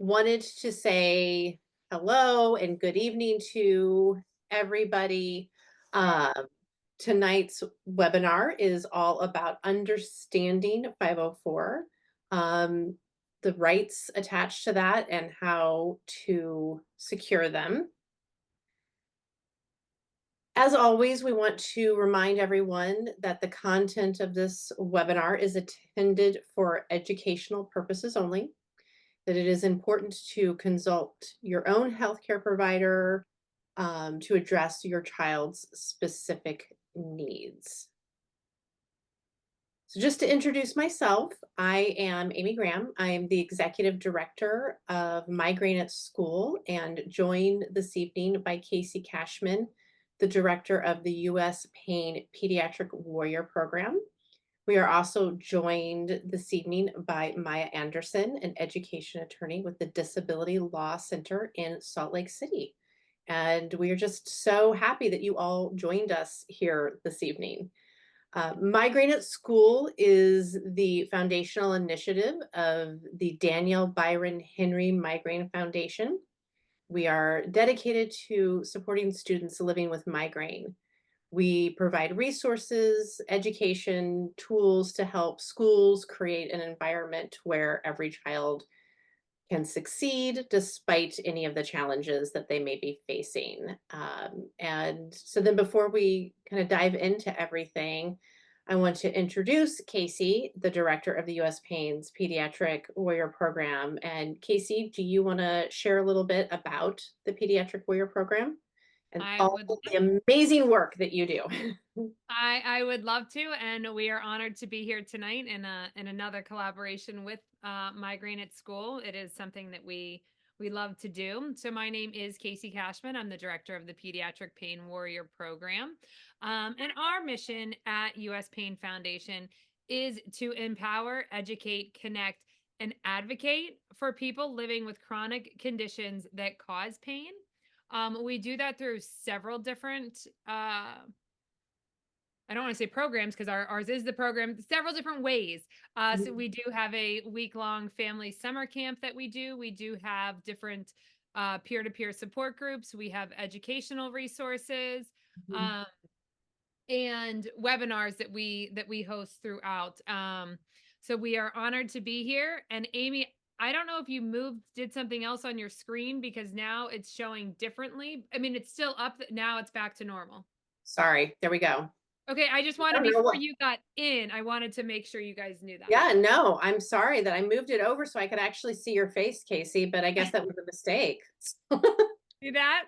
wanted to say hello and good evening to everybody. Um, Tonight's webinar is all about understanding 504, um, the rights attached to that, and how to secure them. As always, we want to remind everyone that the content of this webinar is intended for educational purposes only, that it is important to consult your own healthcare provider to address your child's specific needs. So just to introduce myself, I am Amy Graham. I am the Executive Director of Migraine at School and joined this evening by Casey Cashman, the Director of the U.S. Pain Pediatric Warrior Program. We are also joined this evening by Maya Anderson, an education attorney with the Disability Law Center in Salt Lake City. And we are just so happy that you all joined us here this evening. Migraine at School is the foundational initiative of the Daniel Byron Henry Migraine Foundation. We are dedicated to supporting students living with migraine. We provide resources, education, tools to help schools create an environment where every child can succeed despite any of the challenges that they may be facing. And so then before we kind of dive into everything, I want to introduce Casey, the director of the U.S. Pain's Pediatric Warrior Program. And Casey, do you want to share a little bit about the Pediatric Warrior Program and I all would of the amazing work that you do? I would love to, and we are honored to be here tonight in another collaboration with Migraine at School. It is something that we love to do. So my name is Casey Cashman. I'm the director of the Pediatric Pain Warrior Program, and our mission at U.S. Pain Foundation is to empower, educate, connect, and advocate for people living with chronic conditions that cause pain. We do that through several different I don't want to say programs because ours is the program, several different ways. So we do have a week-long family summer camp that we do. We do have different peer-to-peer support groups. We have educational resources um, and webinars that we host throughout. So we are honored to be here. And Amy, I don't know if you did something else on your screen because now it's showing differently. I mean, it's still up. Now it's back to normal. Sorry, there we go. Okay, I just I wanted don't know before what. you got in, I wanted to make sure you guys knew that. Yeah, no, I'm sorry that I moved it over so I could actually see your face, Casey, but I guess that was a mistake. See that?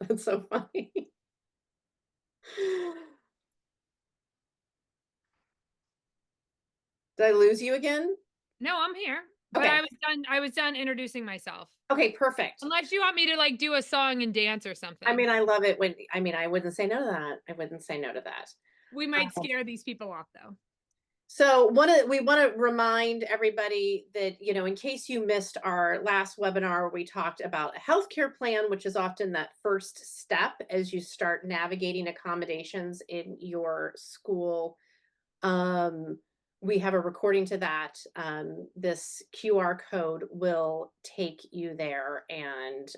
That's so funny. Did I lose you again? No, I'm here, but Okay. I was done introducing myself. Okay, perfect. Unless you want me to, like, do a song and dance or I mean, something. I love it when, I mean, I wouldn't say no to that. I wouldn't say no to that. We might scare these people off, though. So we want to remind everybody that, in case you missed our last webinar, we talked about a healthcare plan, which is often that first step as you start navigating accommodations in your school. Um, we have a recording to that. This QR code will take you there. And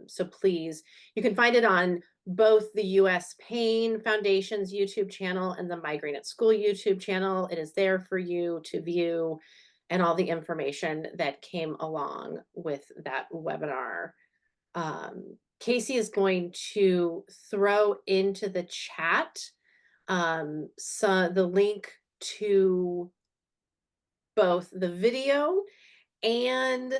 so please, you can find it on both the US Pain Foundation's YouTube channel and the Migraine at School YouTube channel. It is there for you to view and all the information that came along with that webinar. Casey is going to throw into the chat so the link to both the video and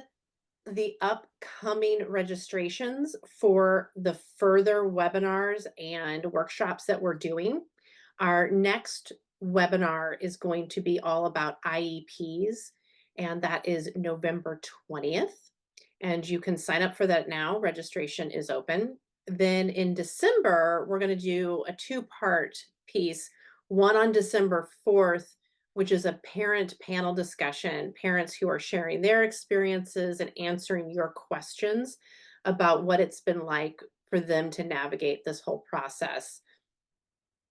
the upcoming registrations for the further webinars and workshops that we're doing. Our next webinar is going to be all about IEPs, and that is November 20th. And you can sign up for that now. Registration is open. Then in December, we're going to do a two-part piece, one on December 4th, which is a parent panel discussion, parents who are sharing their experiences and answering your questions about what it's been like for them to navigate this whole process.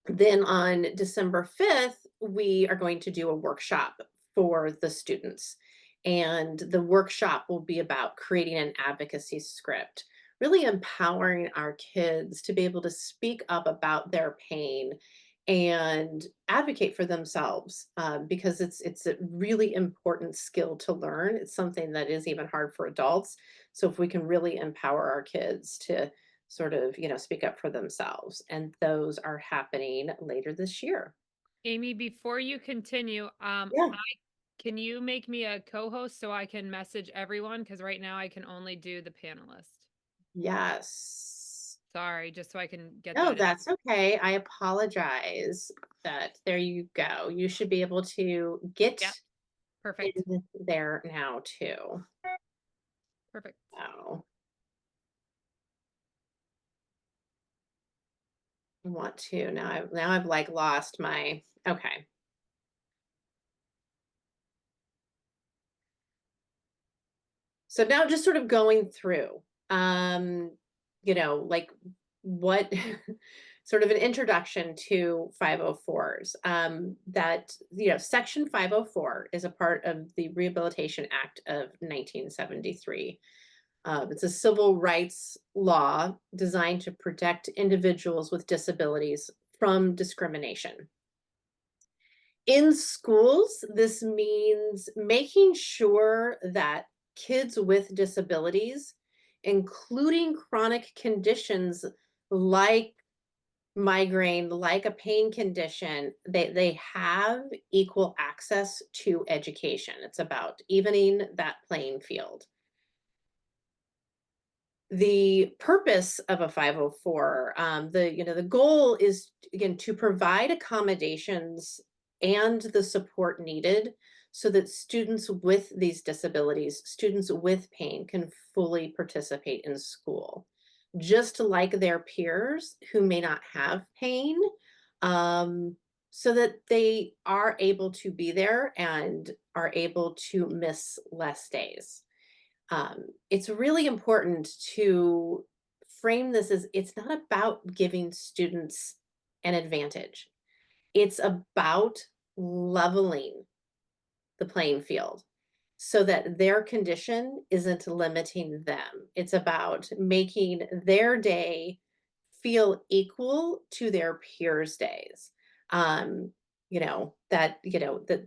Then on December 5th, we are going to do a workshop for the students. And the workshop will be about creating an advocacy script, really empowering our kids to be able to speak up about their pain and advocate for themselves, because it's a really important skill to learn. It's something that is even hard for adults. So if we can really empower our kids to sort of, speak up for themselves, and those are happening later this year. Amy, before you continue, Yeah. can you make me a co-host so I can message everyone? Because right now I can only do the panelist. Yes. Sorry, just so I can get No, that in. that's okay. I apologize. That There you go. You should be able to get Yep, perfect. in there now too. Perfect. Oh, I want to now. I've like lost my okay. So now just sort of going through, like what sort of an introduction to 504s. That, Section 504 is a part of the Rehabilitation Act of 1973. It's a civil rights law designed to protect individuals with disabilities from discrimination. In schools, this means making sure that kids with disabilities, including chronic conditions like migraine, like a pain condition, they have equal access to education. It's about evening that playing field. The purpose of a 504, the goal is, again, to provide accommodations and the support needed so that students with these disabilities, students with pain, can fully participate in school, just like their peers who may not have pain, so that they are able to be there and are able to miss less days. It's really important to frame this as it's not about giving students an advantage. It's about leveling the playing field so that their condition isn't limiting them. It's about making their day feel equal to their peers' days. That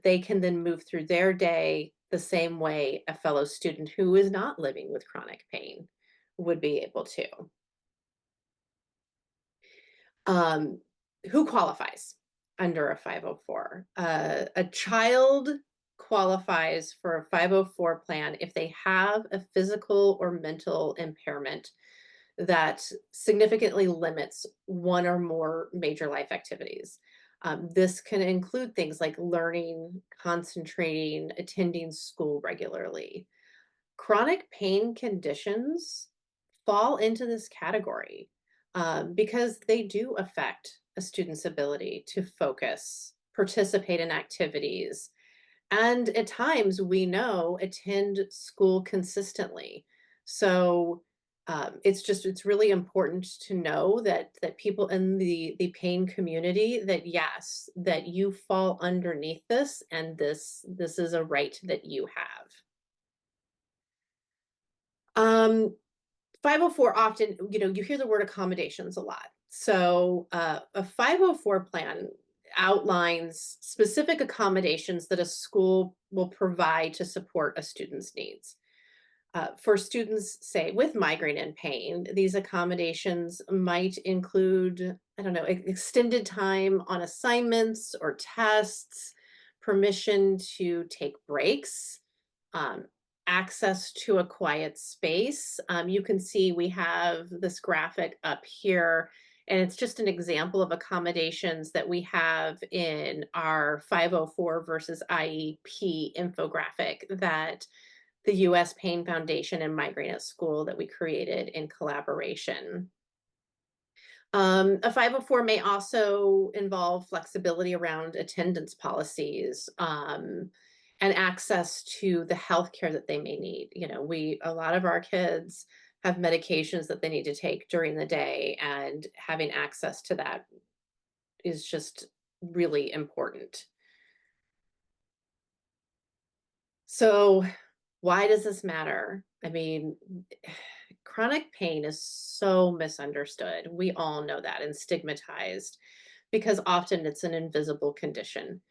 they can then move through their day the same way a fellow student who is not living with chronic pain would be able to. Um, who qualifies under a 504? A child qualifies for a 504 plan if they have a physical or mental impairment that significantly limits one or more major life activities. This can include things like learning, concentrating, attending school regularly. Chronic pain conditions fall into this category, because they do affect a student's ability to focus, participate in activities, and at times we know attend school consistently. So it's really important to know that people in the pain community, that yes, that you fall underneath this, and this is a right that you have. Um, 504 often, you hear the word accommodations a lot. So a 504 plan outlines specific accommodations that a school will provide to support a student's needs. For students, say, with migraine and pain, these accommodations might include, I don't know, extended time on assignments or tests, permission to take breaks, um, access to a quiet space. You can see we have this graphic up here, and it's just an example of accommodations that we have in our 504 versus IEP infographic that the US Pain Foundation and Migraine at School that we created in collaboration. A 504 may also involve flexibility around attendance policies, and access to the healthcare that they may need. A lot of our kids have medications that they need to take during the day, and having access to that is just really important. So Why does this matter? I mean, chronic pain is so misunderstood. We all know that, and stigmatized because often it's an invisible condition.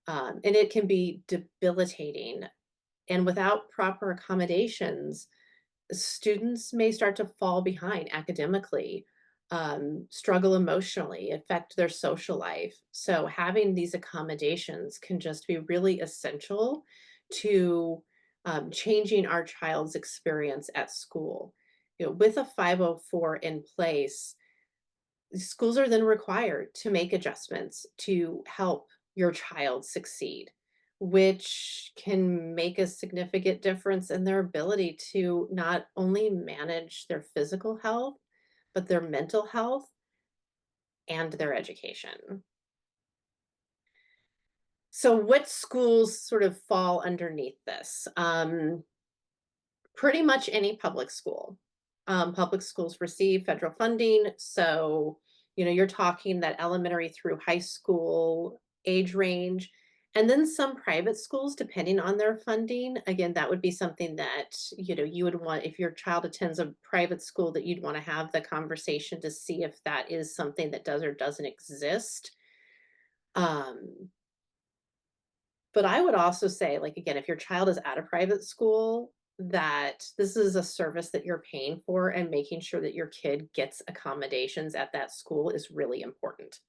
And it can be debilitating. And without proper accommodations, students may start to fall behind academically, struggle emotionally, affect their social life. So, having these accommodations can just be really essential to changing our child's experience at school. With a 504 in place, schools are then required to make adjustments to help your child succeed, which can make a significant difference in their ability to not only manage their physical health, but their mental health and their education. So, what schools sort of fall underneath this? Pretty much any public school. Public schools receive federal funding, so, you're talking that elementary through high school age range, and then some private schools, depending on their funding. Again, that would be something that, you would want if your child attends a private school, that you'd wanna have the conversation to see if that is something that does or doesn't exist. Um but I would also say, like, again, if your child is at a private school, that this is a service that you're paying for, and making sure that your kid gets accommodations at that school is really important.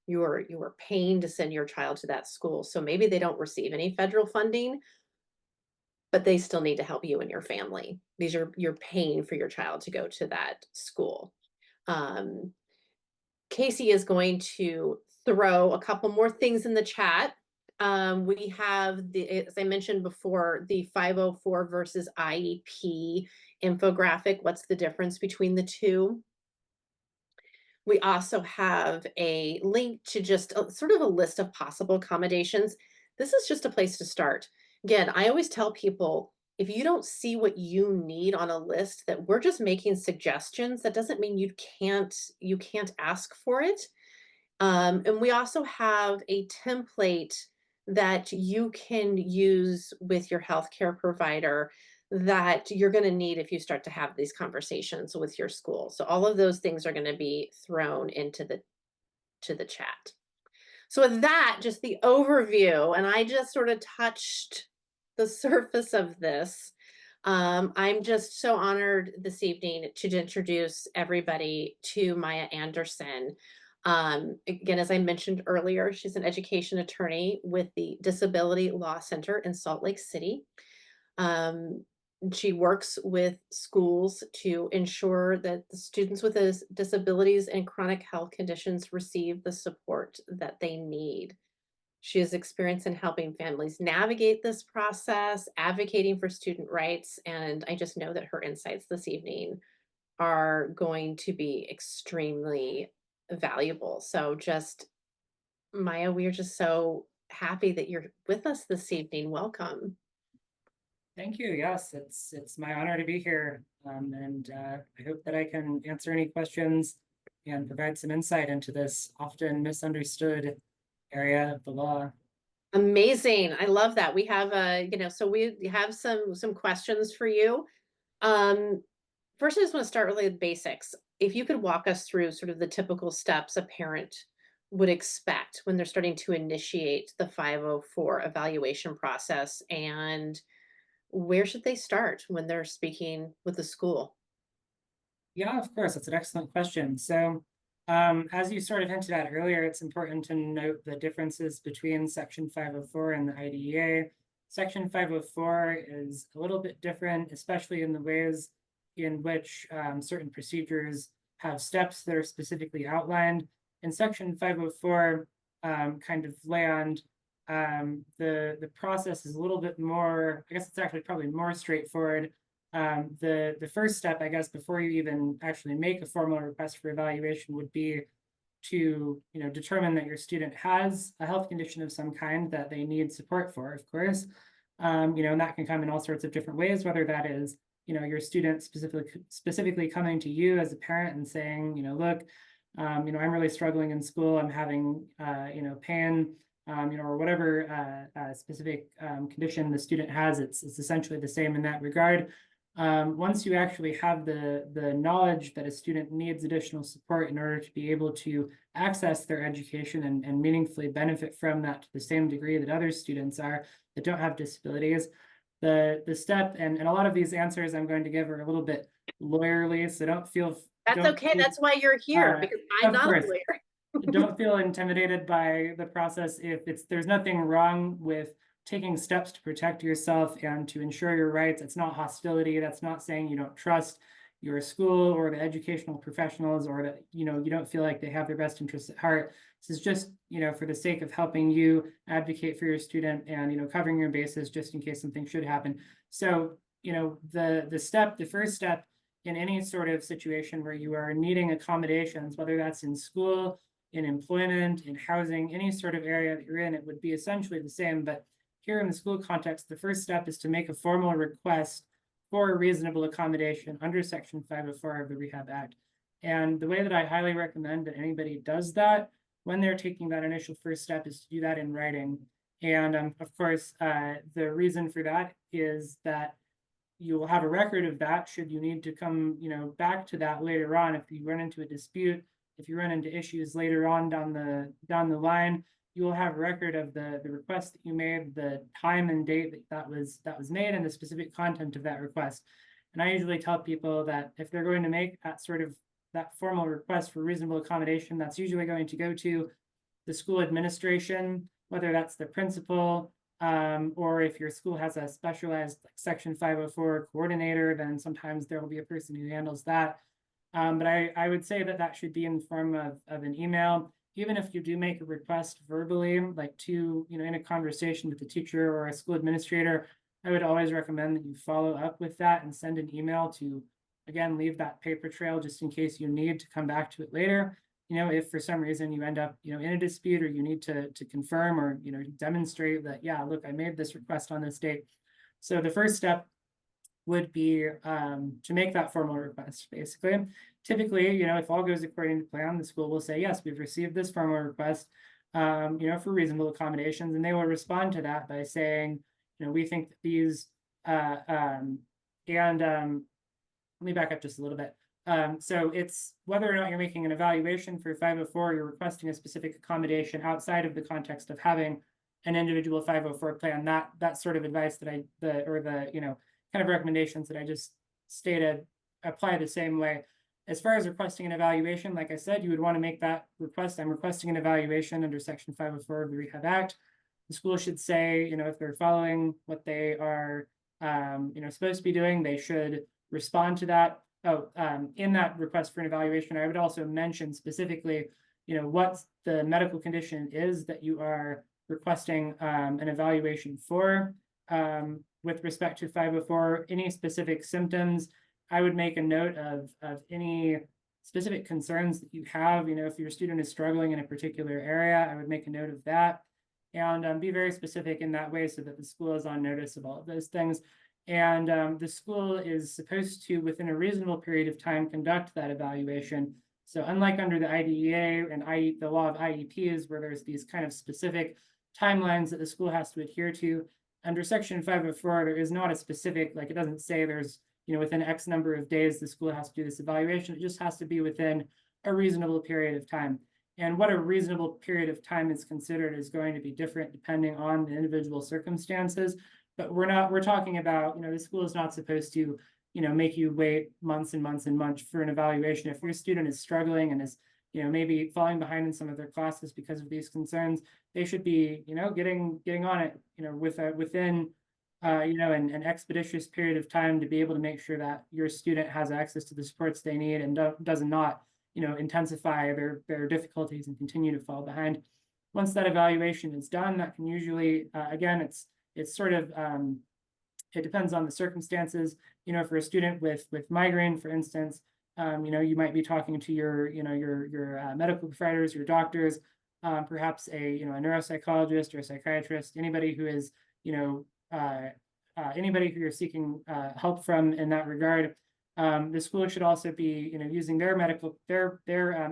You are paying to send your child to that school, so maybe they don't receive any federal funding, but they still need to help you and your family. These are you're paying for your child to go to that school. Um, Casey is going to throw a couple more things in the chat. We have as I mentioned before, the 504 versus IEP infographic. What's the difference between the two? We also have a link to just sort of a list of possible accommodations. This is just a place to start. Again, I always tell people, if you don't see what you need on a list, that we're just making suggestions. That doesn't mean you can't ask for it. And we also have a template that you can use with your healthcare provider that you're going to need if you start to have these conversations with your school. So all of those things are going to be thrown into the chat. So with that, just the overview, and I just sort of touched the surface of this. I'm just so honored this evening to introduce everybody to Maya Anderson. Again, as I mentioned earlier, she's an education attorney with the Disability Law Center in Salt Lake City. Um, she works with schools to ensure that the students with disabilities and chronic health conditions receive the support that they need. She has experience in helping families navigate this process, advocating for student rights, and I just know that her insights this evening are going to be extremely valuable. So, just Maya, we are just so happy that you're with us this evening. Welcome. Thank you. Yes, it's my honor to be here, and I hope that I can answer any questions and provide some insight into this often misunderstood area of the law. Amazing. I love that. We have so we have some questions for you. Um, First, I just want to start really with basics. If you could walk us through sort of the typical steps a parent would expect when they're starting to initiate the 504 evaluation process, and where should they start when they're speaking with the school? Yeah, of course, that's an excellent question. So, as you sort of hinted at earlier, it's important to note the differences between Section 504 and the IDEA. Section 504 is a little bit different, especially in the ways in which certain procedures have steps that are specifically outlined. In Section 504, kind of land, the process is a little bit more, I guess it's actually probably more straightforward. The first step, I guess, before you even actually make a formal request for evaluation would be to determine that your student has a health condition of some kind that they need support for, of course. And that can come in all sorts of different ways, whether that is your student specifically coming to you as a parent and saying, look, I'm really struggling in school. I'm having pain or whatever specific condition the student has, it's essentially the same in that regard. Once you actually have the knowledge that a student needs additional support in order to be able to access their education and meaningfully benefit from that to the same degree that other students are that don't have disabilities, the step, and a lot of these answers I'm going to give are a little bit lawyerly, so That's don't okay. feel, That's why you're here, because I'm of not a course, lawyer. don't feel intimidated by the process. If there's nothing wrong with taking steps to protect yourself and to ensure your rights. It's not hostility. That's not saying you don't trust your school or the educational professionals, or that you don't feel like they have their best interests at heart. This is just for the sake of helping you advocate for your student and covering your bases just in case something should happen. So the first step in any sort of situation where you are needing accommodations, whether that's in school, in employment, in housing, any sort of area that you're in, it would be essentially the same. But here in the school context, the first step is to make a formal request for a reasonable accommodation under Section 504 of the Rehab Act. And the way that I highly recommend that anybody does that when they're taking that initial first step is to do that in writing. And of course, the reason for that is that you will have a record of that should you need to come back to that later on. If you run into a dispute, if you run into issues later on down the line, you will have a record of the request that you made, the time and date that was made, and the specific content of that request. And I usually tell people that if they're going to make that formal request for reasonable accommodation, that's usually going to go to the school administration, whether that's the principal, or if your school has a specialized Section 504 coordinator, then sometimes there will be a person who handles that. But I would say that should be in the form of an email. Even if you do make a request verbally, like in a conversation with the teacher or a school administrator, I would always recommend that you follow up with that and send an email to, again, leave that paper trail just in case you need to come back to it later. If for some reason you end up, in a dispute, or you need to confirm or, demonstrate that, yeah, look, I made this request on this date. So the first step would be to make that formal request, basically. Typically, if all goes according to plan, the school will say, yes, we've received this formal request, for reasonable accommodations, and they will respond to that by saying, we think that these, let me back up just a little bit. So it's whether or not you're making an evaluation for 504, you're requesting a specific accommodation outside of the context of having an individual 504 plan. That sort of advice that kind of recommendations that I just stated apply the same way. As far as requesting an evaluation, like I said, you would want to make that request. I'm requesting an evaluation under Section 504 of the Rehab Act. The school should say, if they're following what they are, supposed to be doing, they should respond to that. In that request for an evaluation, I would also mention specifically, what the medical condition is that you are requesting an evaluation for. With respect to 504, any specific symptoms, I would make a note of any specific concerns that you have. If your student is struggling in a particular area, I would make a note of that and be very specific in that way so that the school is on notice of all of those things. And the school is supposed to, within a reasonable period of time, conduct that evaluation. So unlike under the IDEA and the law of IEPs, where there's these kind of specific timelines that the school has to adhere to, under Section 504, there is not a specific, it doesn't say there's, within X number of days, the school has to do this evaluation. It just has to be within a reasonable period of time. And what a reasonable period of time is considered is going to be different depending on the individual circumstances. But we're talking about, the school is not supposed to, make you wait months and months and months for an evaluation. If your student is struggling and is, maybe falling behind in some of their classes because of these concerns, they should be, getting on it, within, an expeditious period of time to be able to make sure that your student has access to the supports they need and does not, intensify their difficulties and continue to fall behind. Once that evaluation is done, that can usually, again, it's sort of, it depends on the circumstances. For a student with migraine, for instance, you might be talking to your medical providers, your doctors, perhaps a neuropsychologist or a psychiatrist, anybody who is anybody who you're seeking help from in that regard. The school should also be using their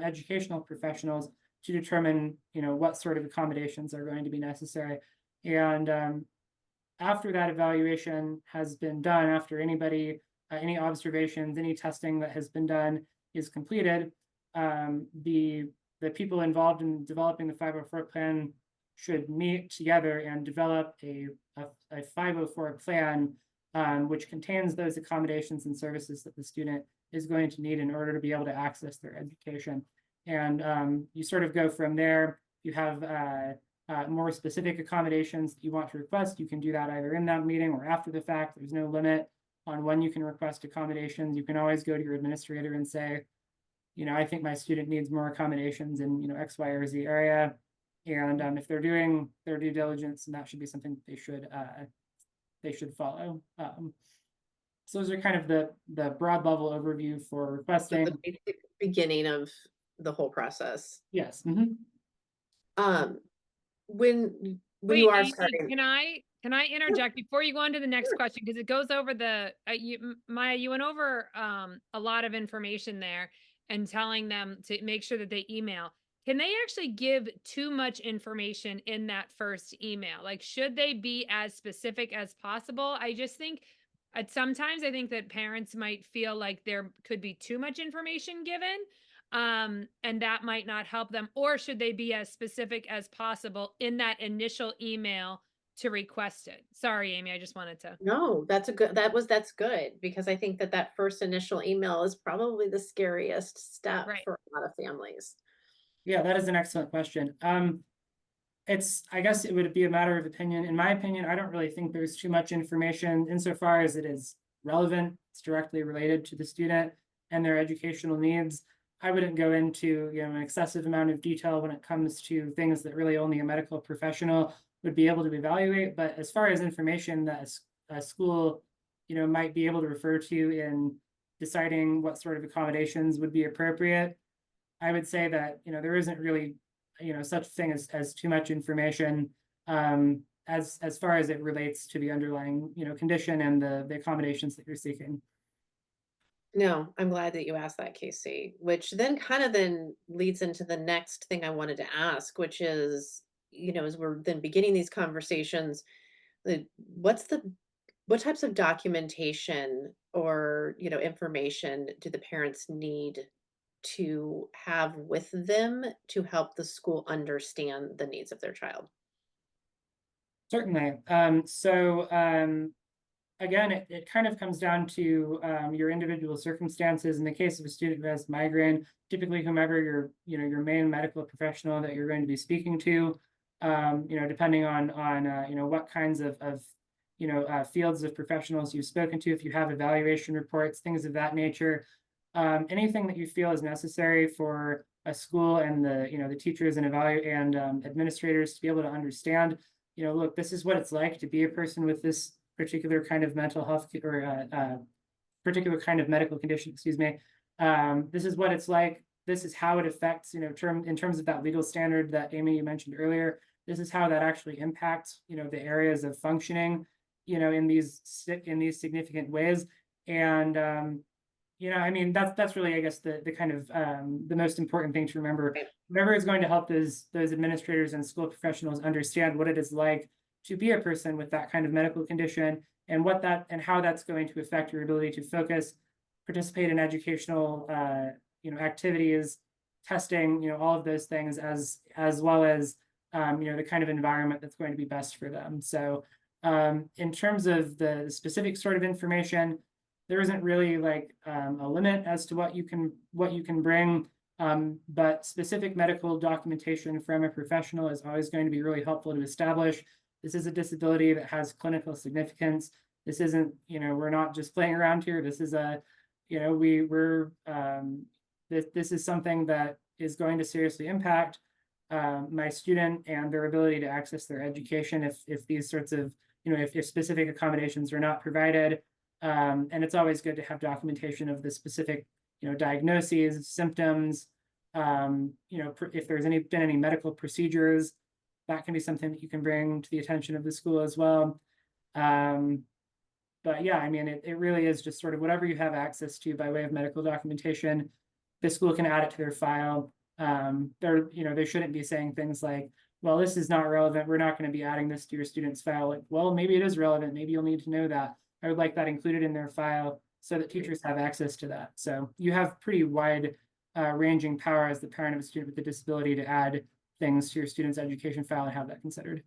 educational professionals to determine, what sort of accommodations are going to be necessary. And after that evaluation has been done, after any observations, any testing that has been done is completed, the people involved in developing the 504 plan should meet together and develop a 504 plan, which contains those accommodations and services that the student is going to need in order to be able to access their education. And you sort of go from there. You have more specific accommodations that you want to request. You can do that either in that meeting or after the fact. There's no limit on when you can request accommodations. You can always go to your administrator and say, I think my student needs more accommodations in, X, Y, or Z area. And if they're doing their due diligence, and that should be something they should follow. So those are kind of the broad level overview for So requesting. the basic beginning of the whole process. Yes. When Wait, you are Amy, starting, can I interject before you go on to the next question? Because it goes over Maya, you went over a lot of information there and telling them to make sure that they email. Can they actually give too much information in that first email? Like, should they be as specific as possible? I just think sometimes I think that parents might feel like there could be too much information given. And that might not help them. Or should they be as specific as possible in that initial email to request it? Sorry, Amy, I just wanted to. no, that's good, because I think that first initial email is probably the scariest step Right. for a lot of families. Yeah, that is an excellent question. I guess it would be a matter of opinion. In my opinion, I don't really think there's too much information insofar as it is relevant. It's directly related to the student and their educational needs. I wouldn't go into, an excessive amount of detail when it comes to things that really only a medical professional would be able to evaluate. But as far as information that a school, might be able to refer to in deciding what sort of accommodations would be appropriate, I would say that, there isn't really, such thing as too much information as far as it relates to the underlying, condition and the accommodations that you're seeking. No, I'm glad that you asked that, Casey, which then kind of then leads into the next thing I wanted to ask, which is, as we're then beginning these conversations, the what types of documentation or, information do the parents need to have with them to help the school understand the needs of their child? Certainly. Again, it kind of comes down to your individual circumstances. In the case of a student who has migraine, typically whomever your main medical professional that you're going to be speaking to, depending on what kinds of fields of professionals you've spoken to, if you have evaluation reports, things of that nature, anything that you feel is necessary for a school and the teachers and administrators to be able to understand, look, this is what it's like to be a person with this particular kind of mental health or particular kind of medical condition, excuse me. This is what it's like. This is how it affects, in terms of that legal standard that Amy, you mentioned earlier. This is how that actually impacts, the areas of functioning, in these significant ways. And I mean, that's really, I guess, the kind of the most important thing to remember. Whatever is going to help those administrators and school professionals understand what it is like to be a person with that kind of medical condition and how that's going to affect your ability to focus, participate in educational activities, testing, all of those things, as well as the kind of environment that's going to be best for them. So in terms of the specific sort of information, there isn't really like a limit as to what you can bring, but specific medical documentation from a professional is always going to be really helpful to establish this is a disability that has clinical significance. This isn't, we're not just playing around here. This is this is something that is going to seriously impact my student and their ability to access their education if these sorts of, if specific accommodations are not provided. And it's always good to have documentation of the specific, diagnoses, symptoms, if there's been any medical procedures, that can be something that you can bring to the attention of the school as well. But yeah, I mean, it really is just sort of whatever you have access to by way of medical documentation, the school can add it to their file. they shouldn't be saying things like, well, this is not relevant, we're not going to be adding this to your student's file. Like, well, maybe it is relevant, maybe you'll need to know that. I would like that included in their file so that teachers have access to that. So you have pretty wide ranging power as the parent of a student with a disability to add things to your student's education file and have that considered.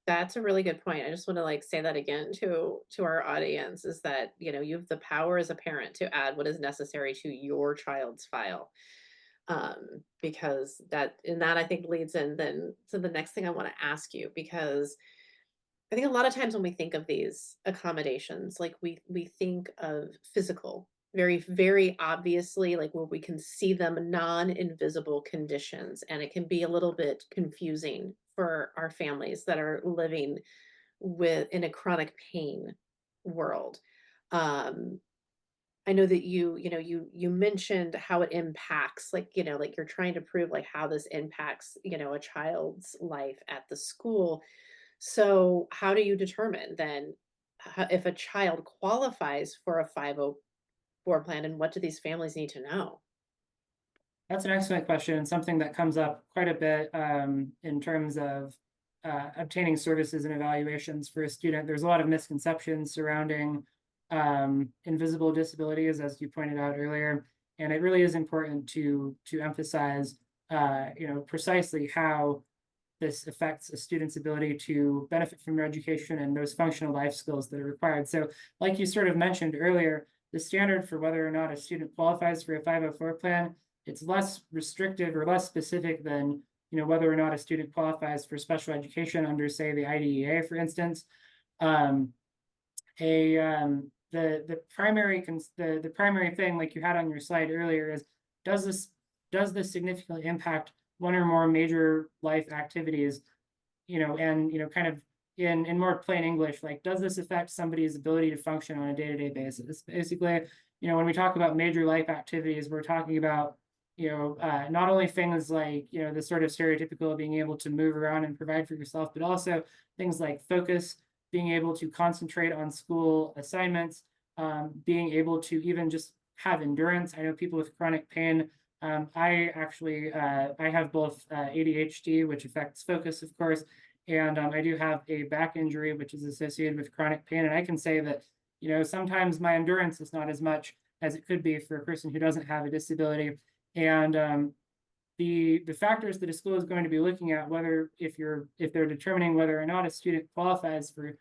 That's a really good point. I just want to like say that again to our audience is that, you know, you have the power as a parent to add what is necessary to your child's file. Because that I think leads in then to the next thing I want to ask you, because I think a lot of times when we think of these accommodations, like we think of physical, very, very obviously, like where we can see them non-invisible conditions, and it can be a little bit confusing for our families that are living in a chronic pain world. Um, I know that you mentioned how it impacts, like, you know, like you're trying to prove like how this impacts, you know, a child's life at the school. So how do you determine then if a child qualifies for a 504 plan, and what do these families need to know? That's an excellent question and something that comes up quite a bit in terms of obtaining services and evaluations for a student. There's a lot of misconceptions surrounding invisible disabilities, as you pointed out earlier, and it really is important to emphasize, precisely how this affects a student's ability to benefit from their education and those functional life skills that are required. So, like you sort of mentioned earlier, the standard for whether or not a student qualifies for a 504 plan, it's less restrictive or less specific than whether or not a student qualifies for special education under, say, the IDEA, for instance. Um, the primary thing, like you had on your slide earlier, is does this significantly impact one or more major life activities, and kind of in more plain English, like, does this affect somebody's ability to function on a day-to-day basis? Basically, when we talk about major life activities, we're talking about not only things like the sort of stereotypical being able to move around and provide for yourself, but also things like focus, being able to concentrate on school assignments, being able to even just have endurance. I know people with chronic pain. I actually I have both ADHD, which affects focus, of course, and I do have a back injury, which is associated with chronic pain. And I can say that sometimes my endurance is not as much as it could be for a person who doesn't have a disability. And the factors that a school is going to be looking at, whether if they're determining whether or not a student qualifies for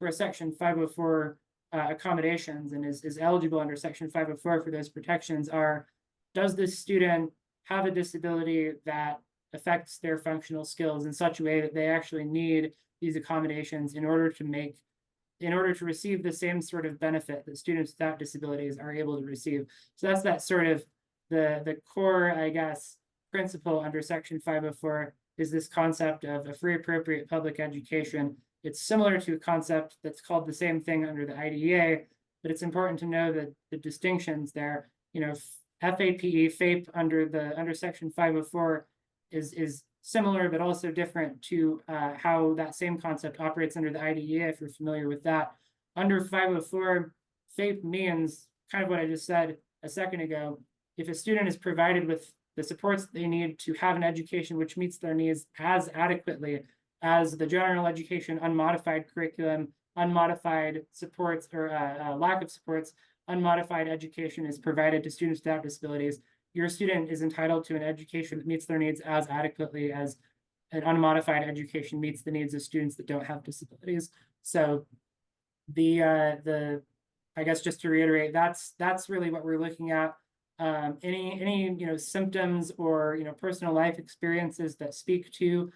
a Section 504 accommodations and is eligible under Section 504 for those protections, are: does this student have a disability that affects their functional skills in such a way that they actually need these accommodations in order to receive the same sort of benefit that students without disabilities are able to receive? So that's that sort of the core, I guess, principle under Section 504, is this concept of a free, appropriate public education. It's similar to a concept that's called the same thing under the IDEA, but it's important to know that the distinctions there. FAPE under Section 504 is similar, but also different to how that same concept operates under the IDEA, if you're familiar with that. Under 504, FAPE means kind of what I just said a second ago. If a student is provided with the supports they need to have an education which meets their needs as adequately as the general education unmodified curriculum, unmodified supports, or lack of supports, unmodified education is provided to students without disabilities, your student is entitled to an education that meets their needs as adequately as an unmodified education meets the needs of students that don't have disabilities. So I guess, just to reiterate, that's really what we're looking at. Any symptoms or personal life experiences that speak to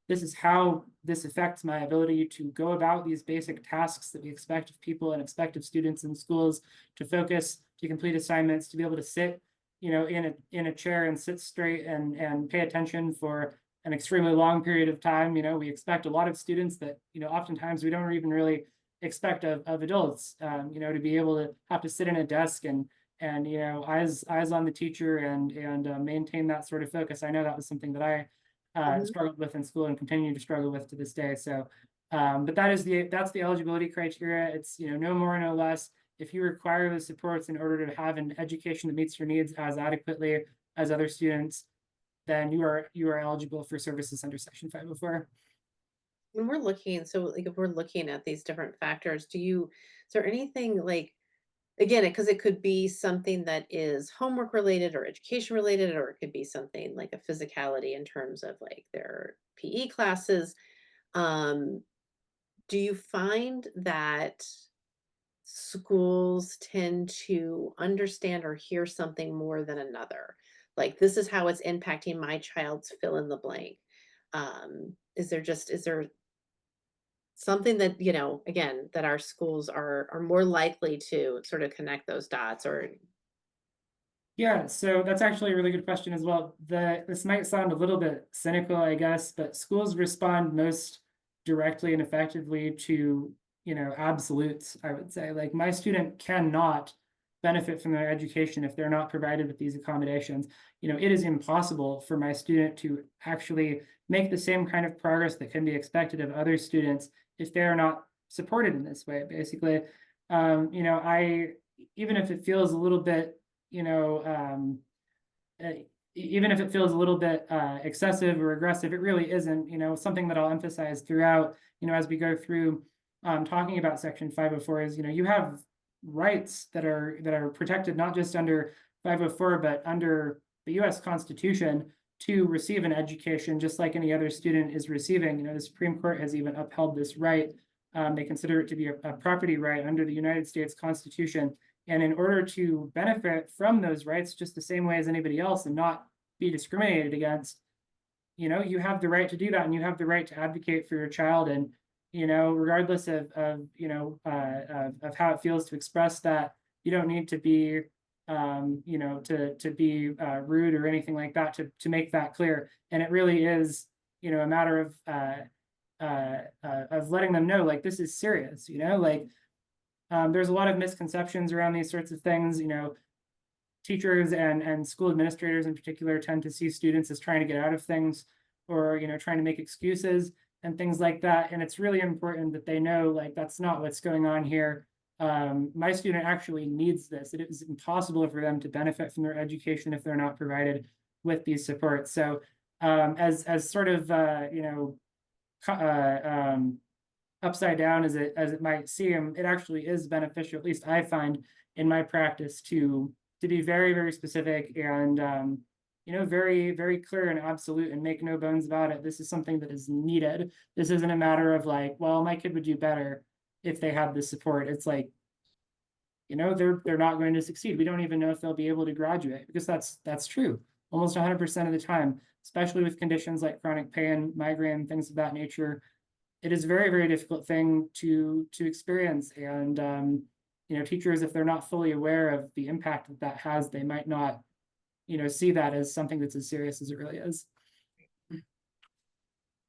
this is how this affects my ability to go about these basic tasks that we expect of people and expect of students in schools: to focus, to complete assignments, to be able to sit in a chair and sit straight and pay attention for an extremely long period of time. We expect a lot of students that oftentimes we don't even really expect of adults, to be able to have to sit in a desk and eyes on the teacher and maintain that sort of focus. I know that was something that I struggled with in school and continue to struggle with to this day. So, but that's the eligibility criteria. It's no more, no less. If you require the supports in order to have an education that meets your needs as adequately as other students, then you are eligible for services under Section 504. When we're looking, so like if we're looking at these different factors, is there anything like, again, because it could be something that is homework related or education related, or it could be something like a physicality in terms of like their PE classes. Um, do you find that schools tend to understand or hear something more than another? Like, this is how it's impacting my child's fill in the blank. Is there something that, again, that our schools are more likely to sort of connect those dots or Yeah, so that's actually a really good question as well. This might sound a little bit cynical, I guess, but schools respond most directly and effectively to, absolutes, I would say. Like my student cannot benefit from their education if they're not provided with these accommodations. It is impossible for my student to actually make the same kind of progress that can be expected of other students if they are not supported in this way, basically. I even if it feels a little bit uh, even if it feels a little bit excessive or aggressive, it really isn't. Something that I'll emphasize throughout, as we go through talking about Section 504 is, you have rights that are protected not just under 504, but under the U.S. Constitution to receive an education, just like any other student is receiving. The Supreme Court has even upheld this right. They consider it to be a property right under the United States Constitution. And in order to benefit from those rights, just the same way as anybody else and not be discriminated against, you have the right to do that, and you have the right to advocate for your child. And, regardless of how it feels to express that, you don't need to be, to be rude or anything like that to make that clear. And it really is, a matter of letting them know, like, this is serious, like, there's a lot of misconceptions around these sorts of things. Teachers and school administrators in particular tend to see students as trying to get out of things or, trying to make excuses and things like that. And it's really important that they know, like, that's not what's going on here. My student actually needs this. It is impossible for them to benefit from their education if they're not provided with these supports. So as sort of, upside down as it might seem, it actually is beneficial, at least I find in my practice, to be very, very specific and very, very clear and absolute and make no bones about it. This is something that is needed. This isn't a matter of like, well, my kid would do better if they had this support. It's like, they're not going to succeed. We don't even know if they'll be able to graduate, because that's true almost 100% of the time, especially with conditions like chronic pain, migraine, things of that nature. It is a very, very difficult thing to experience. And, teachers, if they're not fully aware of the impact that has, they might not, see that as something that's as serious as it really is.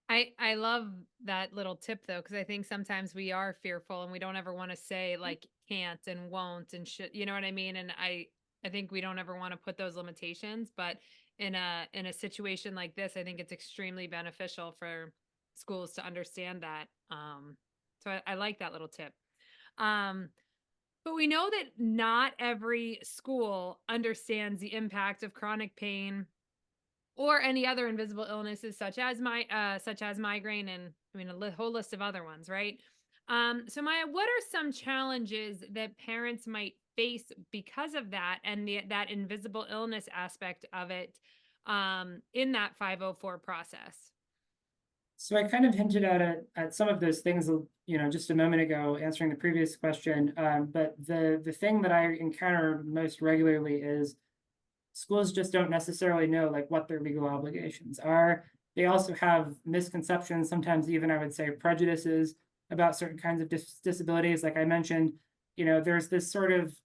I love that little tip though, because I think sometimes we are fearful and we don't ever want to say like can't and won't and should, you know what I mean? And I think we don't ever want to put those limitations, but in a situation like this, I think it's extremely beneficial for schools to understand that. So I like that little tip. But we know that not every school understands the impact of chronic pain or any other invisible illnesses such as migraine, and I mean whole list of other ones, right? So Maya, what are some challenges that parents might face because of that and that invisible illness aspect of it in that 504 process? So I kind of hinted at some of those things, just a moment ago, answering the previous question. But the thing that I encounter most regularly is schools just don't necessarily know like what their legal obligations are. They also have misconceptions, sometimes even I would say prejudices about certain kinds of disabilities. Like I mentioned, there's this sort of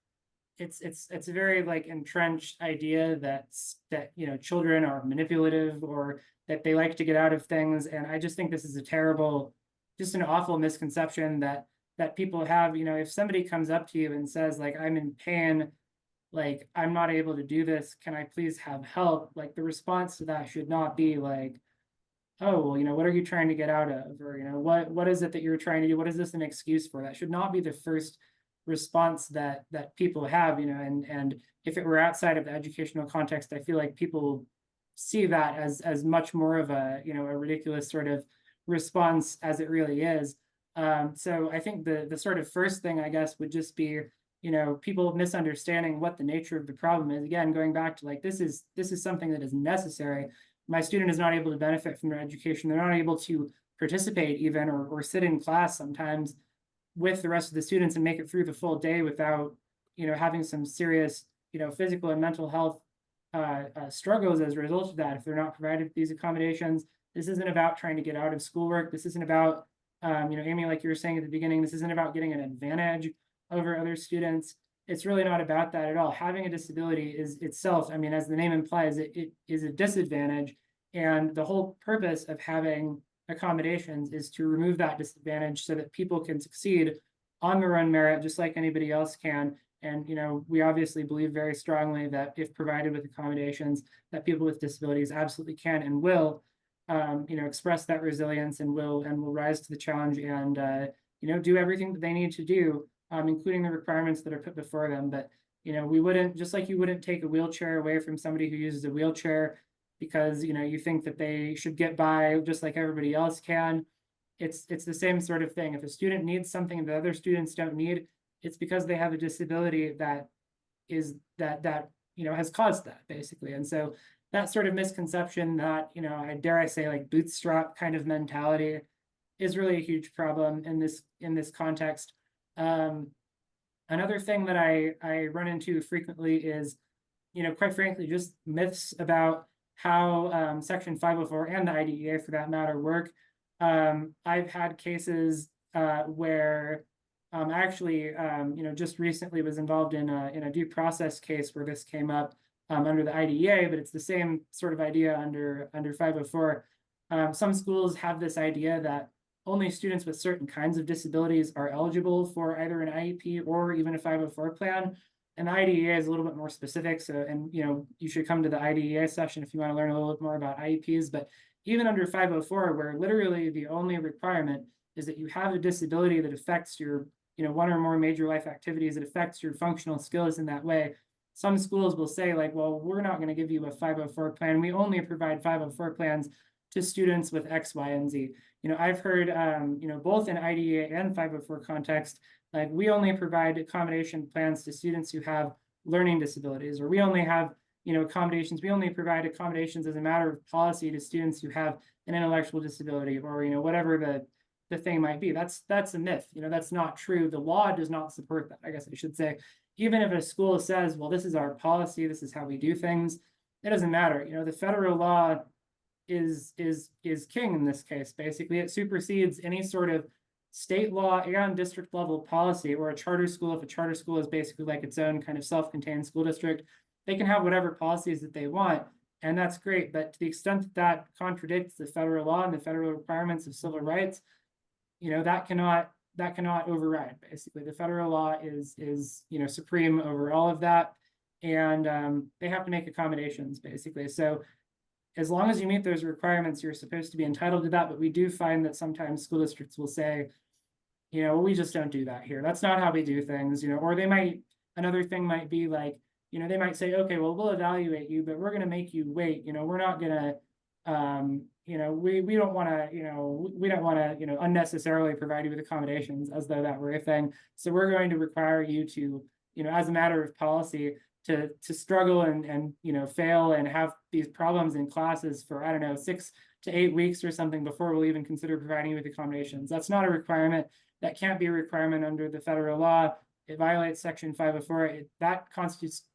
it's a very like entrenched idea that children are manipulative or that they like to get out of things. And I just think this is just an awful misconception that people have. If somebody comes up to you and says like, I'm in pain, like, I'm not able to do this, can I please have help? Like, the response to that should not be like, oh, well, what are you trying to get out of? Or, what is it that you're trying to do? What is this an excuse for? That should not be the first response that people have, and if it were outside of the educational context, I feel like people see that as much more of a, you know, a ridiculous sort of response as it really is. So I think the sort of first thing, I guess, would just be, you know, people misunderstanding what the nature of the problem is. Again, going back to like, this is something that is necessary. My student is not able to benefit from their education. They're not able to participate even, or sit in class sometimes with the rest of the students and make it through the full day without, you know, having some serious, you know, physical and mental health struggles as a result of that if they're not provided with these accommodations. This isn't about trying to get out of schoolwork. This isn't about, you know, Amy, like you were saying at the beginning, this isn't about getting an advantage over other students. It's really not about that at all. Having a disability is itself, I mean, as the name implies, it is a disadvantage. And the whole purpose of having accommodations is to remove that disadvantage so that people can succeed on their own merit, just like anybody else can. And, you know, we obviously believe very strongly that if provided with accommodations, that people with disabilities absolutely can and will, you know, express that resilience and will rise to the challenge and, you know, do everything that they need to do, including the requirements that are put before them. But, you know, we wouldn't, just like you wouldn't take a wheelchair away from somebody who uses a wheelchair because, you know, you think that they should get by just like everybody else can. It's the same sort of thing. If a student needs something that other students don't need, it's because they have a disability that is that you know has caused that basically. And so that sort of misconception, that, you know, I dare I say, like bootstrap kind of mentality, is really a huge problem in this context. Another thing that I run into frequently is, you know, quite frankly, just myths about how Section 504 and the IDEA, for that matter, work. I've had cases where I actually, you know, just recently was involved in a due process case where this came up under the IDEA, but it's the same sort of idea under 504. Some schools have this idea that only students with certain kinds of disabilities are eligible for either an IEP or even a 504 plan. And the IDEA is a little bit more specific. So, and, you know, you should come to the IDEA session if you want to learn a little bit more about IEPs. But even under 504, where literally the only requirement is that you have a disability that affects your, you know, one or more major life activities, that affects your functional skills in that way, some schools will say like, well, we're not going to give you a 504 plan. We only provide 504 plans to students with X, Y, and Z. You know, I've heard, you know, both in IDEA and 504 context, like we only provide accommodation plans to students who have learning disabilities, or we only have, you know, accommodations. We only provide accommodations as a matter of policy to students who have an intellectual disability, or, you know, whatever the thing might be. That's a myth. You know, that's not true. The law does not support that, I guess I should say. Even if a school says, well, this is our policy, this is how we do things, it doesn't matter. You know, the federal law is king in this case. Basically, it supersedes any sort of state law and district level policy. Or a charter school, if a charter school is basically like its own kind of self-contained school district, they can have whatever policies that they want, and that's great. But to the extent that that contradicts the federal law and the federal requirements of civil rights, you know, that cannot override. Basically, the federal law is you know, supreme over all of that, and they have to make accommodations basically. So as long as you meet those requirements, you're supposed to be entitled to that. But we do find that sometimes school districts will say, you know, we just don't do that here. That's not how we do things, you know. Or they might, another thing might be like, you know, they might say, okay, well, we'll evaluate you, but we're going to make you wait. You know, we're not going to, you know, we don't want to, you know, we don't want to, you know, unnecessarily provide you with accommodations, as though that were a thing. So we're going to require you to, you know, as a matter of policy, to struggle and you know, fail and have these problems in classes for, I don't know, 6 to 8 weeks or something before we'll even consider providing you with accommodations. That's not a requirement. That can't be a requirement under the federal law. It violates Section 504. That constitutes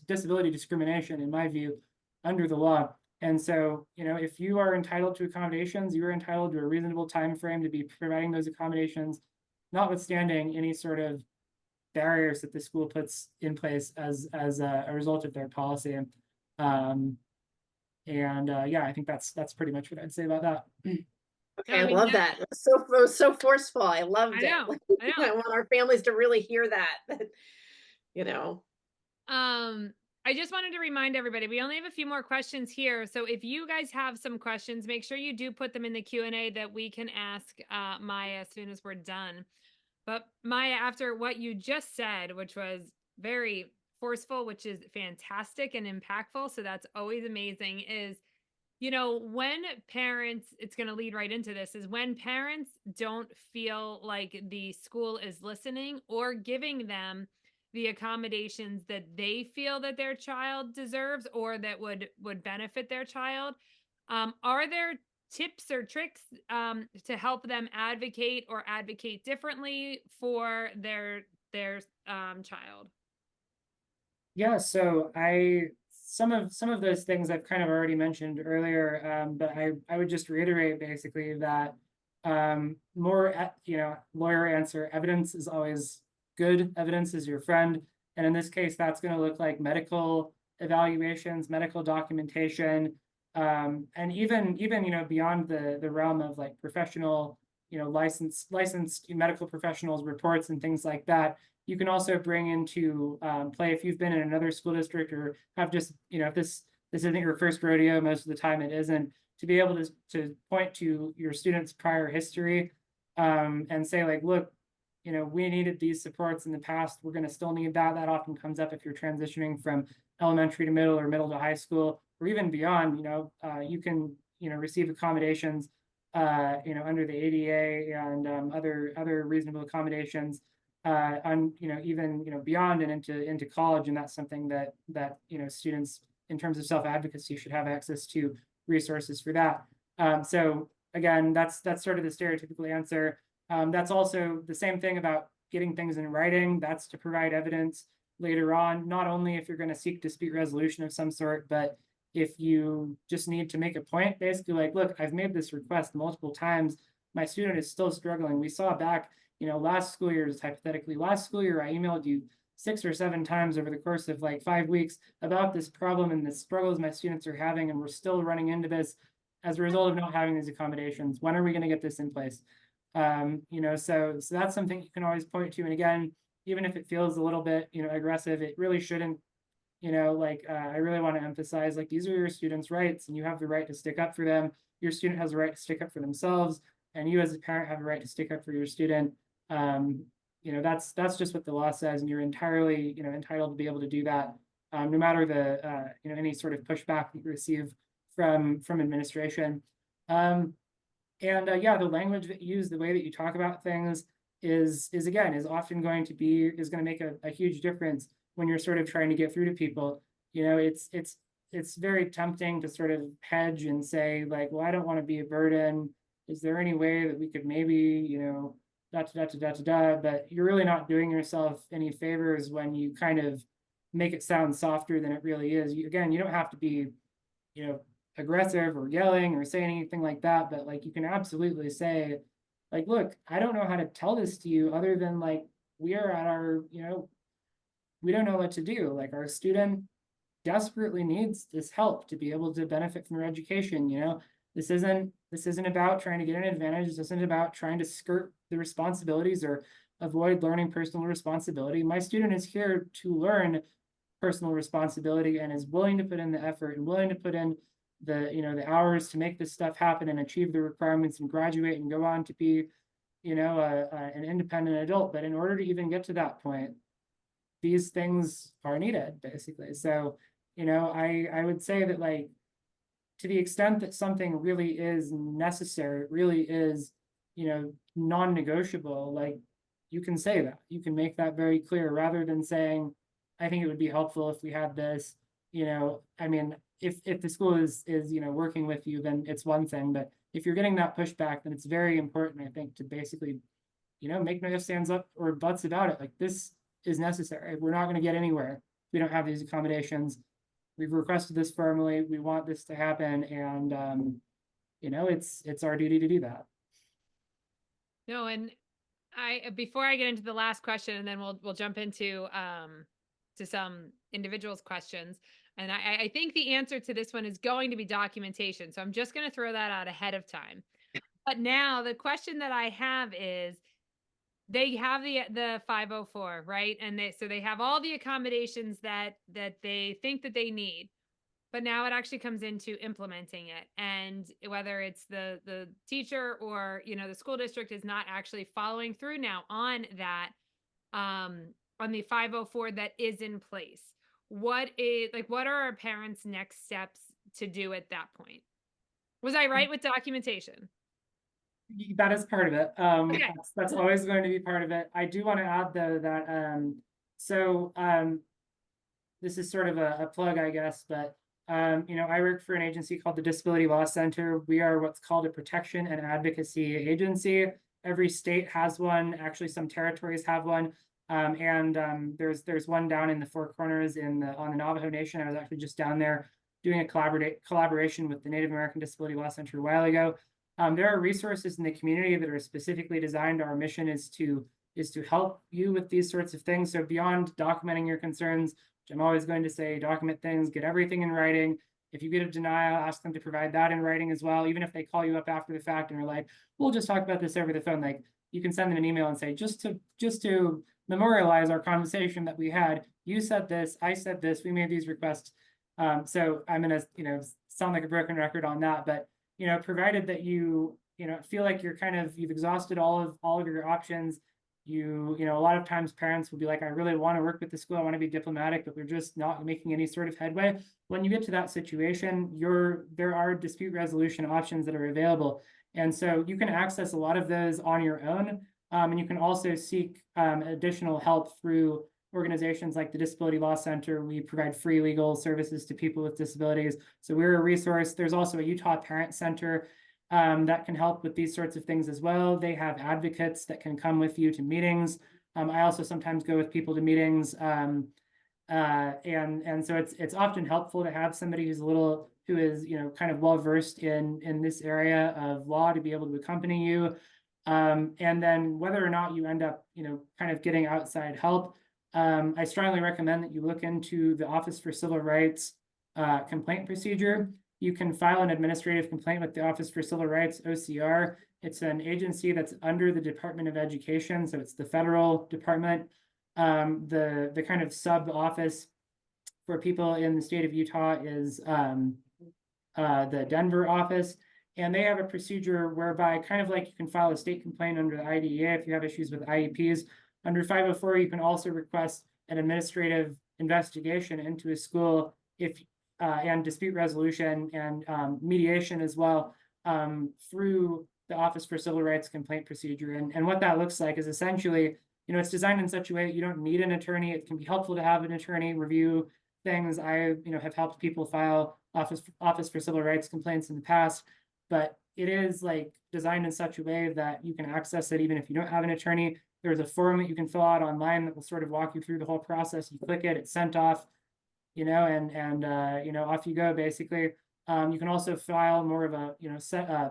disability discrimination, in my view, under the law. And so, you know, if you are entitled to accommodations, you are entitled to a reasonable time frame to be providing those accommodations, notwithstanding any sort of barriers that the school puts in place as a result of their policy. Yeah, I think that's pretty much what I'd say about that. Okay, No, I I mean, love that. It was so forceful. I loved I know, it. I know. I want our families to really hear that. You know. I just wanted to remind everybody, we only have a few more questions here. So if you guys have some questions, make sure you do put them in the Q&A that we can ask Maya as soon as we're done. But Maya, after what you just said, which was very forceful, which is fantastic and impactful, so that's always amazing, is when parents, it's going to lead right into this, is when parents don't feel like the school is listening or giving them the accommodations that they feel that their child deserves or that would benefit their child. Are there tips or tricks to help them advocate or advocate differently for their child? Yeah, so some of those things I've kind of already mentioned earlier, but I would just reiterate basically that lawyer answer, evidence is always good. Evidence is your friend, and in this case, that's going to look like medical evaluations, medical documentation, and even beyond the realm of like professional, licensed medical professionals reports and things like that. You can also bring into play if you've been in another school district or have just, if this isn't your first rodeo, most of the time it isn't, to be able to point to your students' prior history and say like, look, we needed these supports in the past. We're going to still need that. That often comes up if you're transitioning from elementary to middle or middle to high school or even beyond. You can, receive accommodations, under the ADA and other reasonable accommodations on even beyond and into college, and that's something that students in terms of self-advocacy should have access to resources for that. So again, that's sort of the stereotypical answer. That's also the same thing about getting things in writing. That's to provide evidence later on, not only if you're going to seek dispute resolution of some sort, but if you just need to make a point, basically like, look, I've made this request multiple times. My student is still struggling. We saw back last school year, hypothetically, last school year, I emailed you 6 or 7 times over the course of like 5 weeks about this problem and the struggles my students are having, and we're still running into this as a result of not having these accommodations. When are we going to get this in place? So that's something you can always point to. And again, even if it feels a little bit, aggressive, it really shouldn't. I really want to emphasize, like, these are your students' rights, and you have the right to stick up for them. Your student has the right to stick up for themselves, and you as a parent have a right to stick up for your student. That's just what the law says, and you're entirely, entitled to be able to do that, no matter the, any sort of pushback that you receive from administration. Yeah, the language that you use, the way that you talk about things is often going to make a huge difference when you're sort of trying to get through to people. It's very tempting to sort of hedge and say like, well, I don't want to be a burden. Is there any way that we could maybe, but you're really not doing yourself any favors when you kind of make it sound softer than it really is. You don't have to be, aggressive or yelling or saying anything like that, but like you can absolutely say, like, look, I don't know how to tell this to you other than like we are at our, we don't know what to do. Like our student desperately needs this help to be able to benefit from their education. This isn't about trying to get an advantage. This isn't about trying to skirt the responsibilities or avoid learning personal responsibility. My student is here to learn personal responsibility and is willing to put in the effort and willing to put in the hours to make this stuff happen and achieve the requirements and graduate and go on to be an independent adult. But in order to even get to that point, these things are needed, basically. So I would say that, like, to the extent that something really is necessary, it really is non-negotiable, like, you can say that, you can make that very clear, rather than saying, I think it would be helpful if we had this. I mean, if the school is working with you, then it's one thing, but if you're getting that pushback, then it's very important, I think, to basically make no ifs, ands, up or buts about it. Like, this is necessary. We're not going to get anywhere if we don't have these accommodations. We've requested this firmly. We want this to happen, and it's our duty to do that. No, and before I get into the last question, and then we'll jump into to some individuals' questions. And I think the answer to this one is going to be documentation. So I'm just going to throw that out ahead of time. But now the question that I have is, they have the 504, right? And they have all the accommodations that they think that they need. But now it actually comes into implementing it, and whether it's the teacher or the school district is not actually following through now on that, on the 504 that is in place. What are our parents' next steps to do at that point? Was I right with documentation? That is part of it. Okay. That's always going to be part of it. I do want to add though that so this is sort of a plug, I guess, but you know, I work for an agency called the Disability Law Center. We are what's called a protection and advocacy agency. Every state has one. Actually, some territories have one. There's one down in the Four Corners on the Navajo Nation. I was actually just down there doing a collaboration with the Native American Disability Law Center a while ago. There are resources in the community that are specifically designed. Our mission is to help you with these sorts of things. So beyond documenting your concerns, which I'm always going to say, document things, get everything in writing. If you get a denial, ask them to provide that in writing as well. Even if they call you up after the fact and are like, we'll just talk about this over the phone, like you can send them an email and say, just to memorialize our conversation that we had, you said this, I said this, we made these requests. So I'm gonna, you know, sound like a broken record on that, but you know, provided that you know, feel like you've exhausted all of your options. You know, a lot of times parents will be like, I really want to work with the school, I want to be diplomatic, but we're just not making any sort of headway. When you get to that situation, there are dispute resolution options that are available. And so you can access a lot of those on your own. And you can also seek additional help through organizations like the Disability Law Center. We provide free legal services to people with disabilities. So we're a resource. There's also a Utah Parent Center that can help with these sorts of things as well. They have advocates that can come with you to meetings. I also sometimes go with people to meetings. And so it's often helpful to have somebody who is, you know, kind of well versed in this area of law to be able to accompany you. And then whether or not you end up, you know, kind of getting outside help, I strongly recommend that you look into the Office for Civil Rights complaint procedure. You can file an administrative complaint with the Office for Civil Rights, OCR. It's an agency that's under the Department of Education, so it's the federal department. The kind of sub office for people in the state of Utah is the Denver office. And they have a procedure whereby, kind of like you can file a state complaint under the IDEA if you have issues with IEPs. Under 504, you can also request an administrative investigation into a school and dispute resolution and mediation as well through the Office for Civil Rights complaint procedure. And what that looks like is essentially, you know, it's designed in such a way that you don't need an attorney. It can be helpful to have an attorney review things. I, you know, have helped people file Office for Civil Rights complaints in the past, but it is like designed in such a way that you can access it even if you don't have an attorney. There's a form that you can fill out online that will sort of walk you through the whole process. You click it, it's sent off, you know, and you know, off you go basically. You can also file more of a, you know,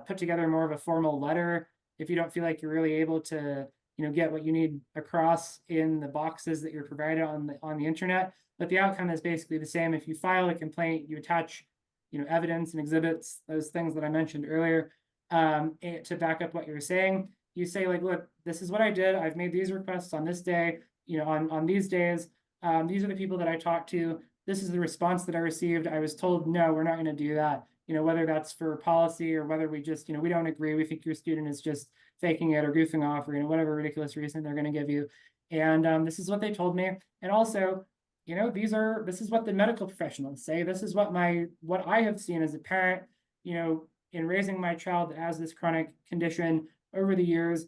put together more of a formal letter if you don't feel like you're really able to, you know, get what you need across in the boxes that you're provided on the internet. But the outcome is basically the same. If you file a complaint, you attach, you know, evidence and exhibits, those things that I mentioned earlier, to back up what you're saying. You say like, look, this is what I did. I've made these requests on this day, you know, on these days. These are the people that I talked to. This is the response that I received. I was told, no, we're not going to do that. You know, whether that's for policy or whether we just, you know, we don't agree. We think your student is just faking it or goofing off or, you know, whatever ridiculous reason they're going to give you. And this is what they told me. And also, you know, this is what the medical professionals say. This is what I have seen as a parent, you know, in raising my child that has this chronic condition over the years.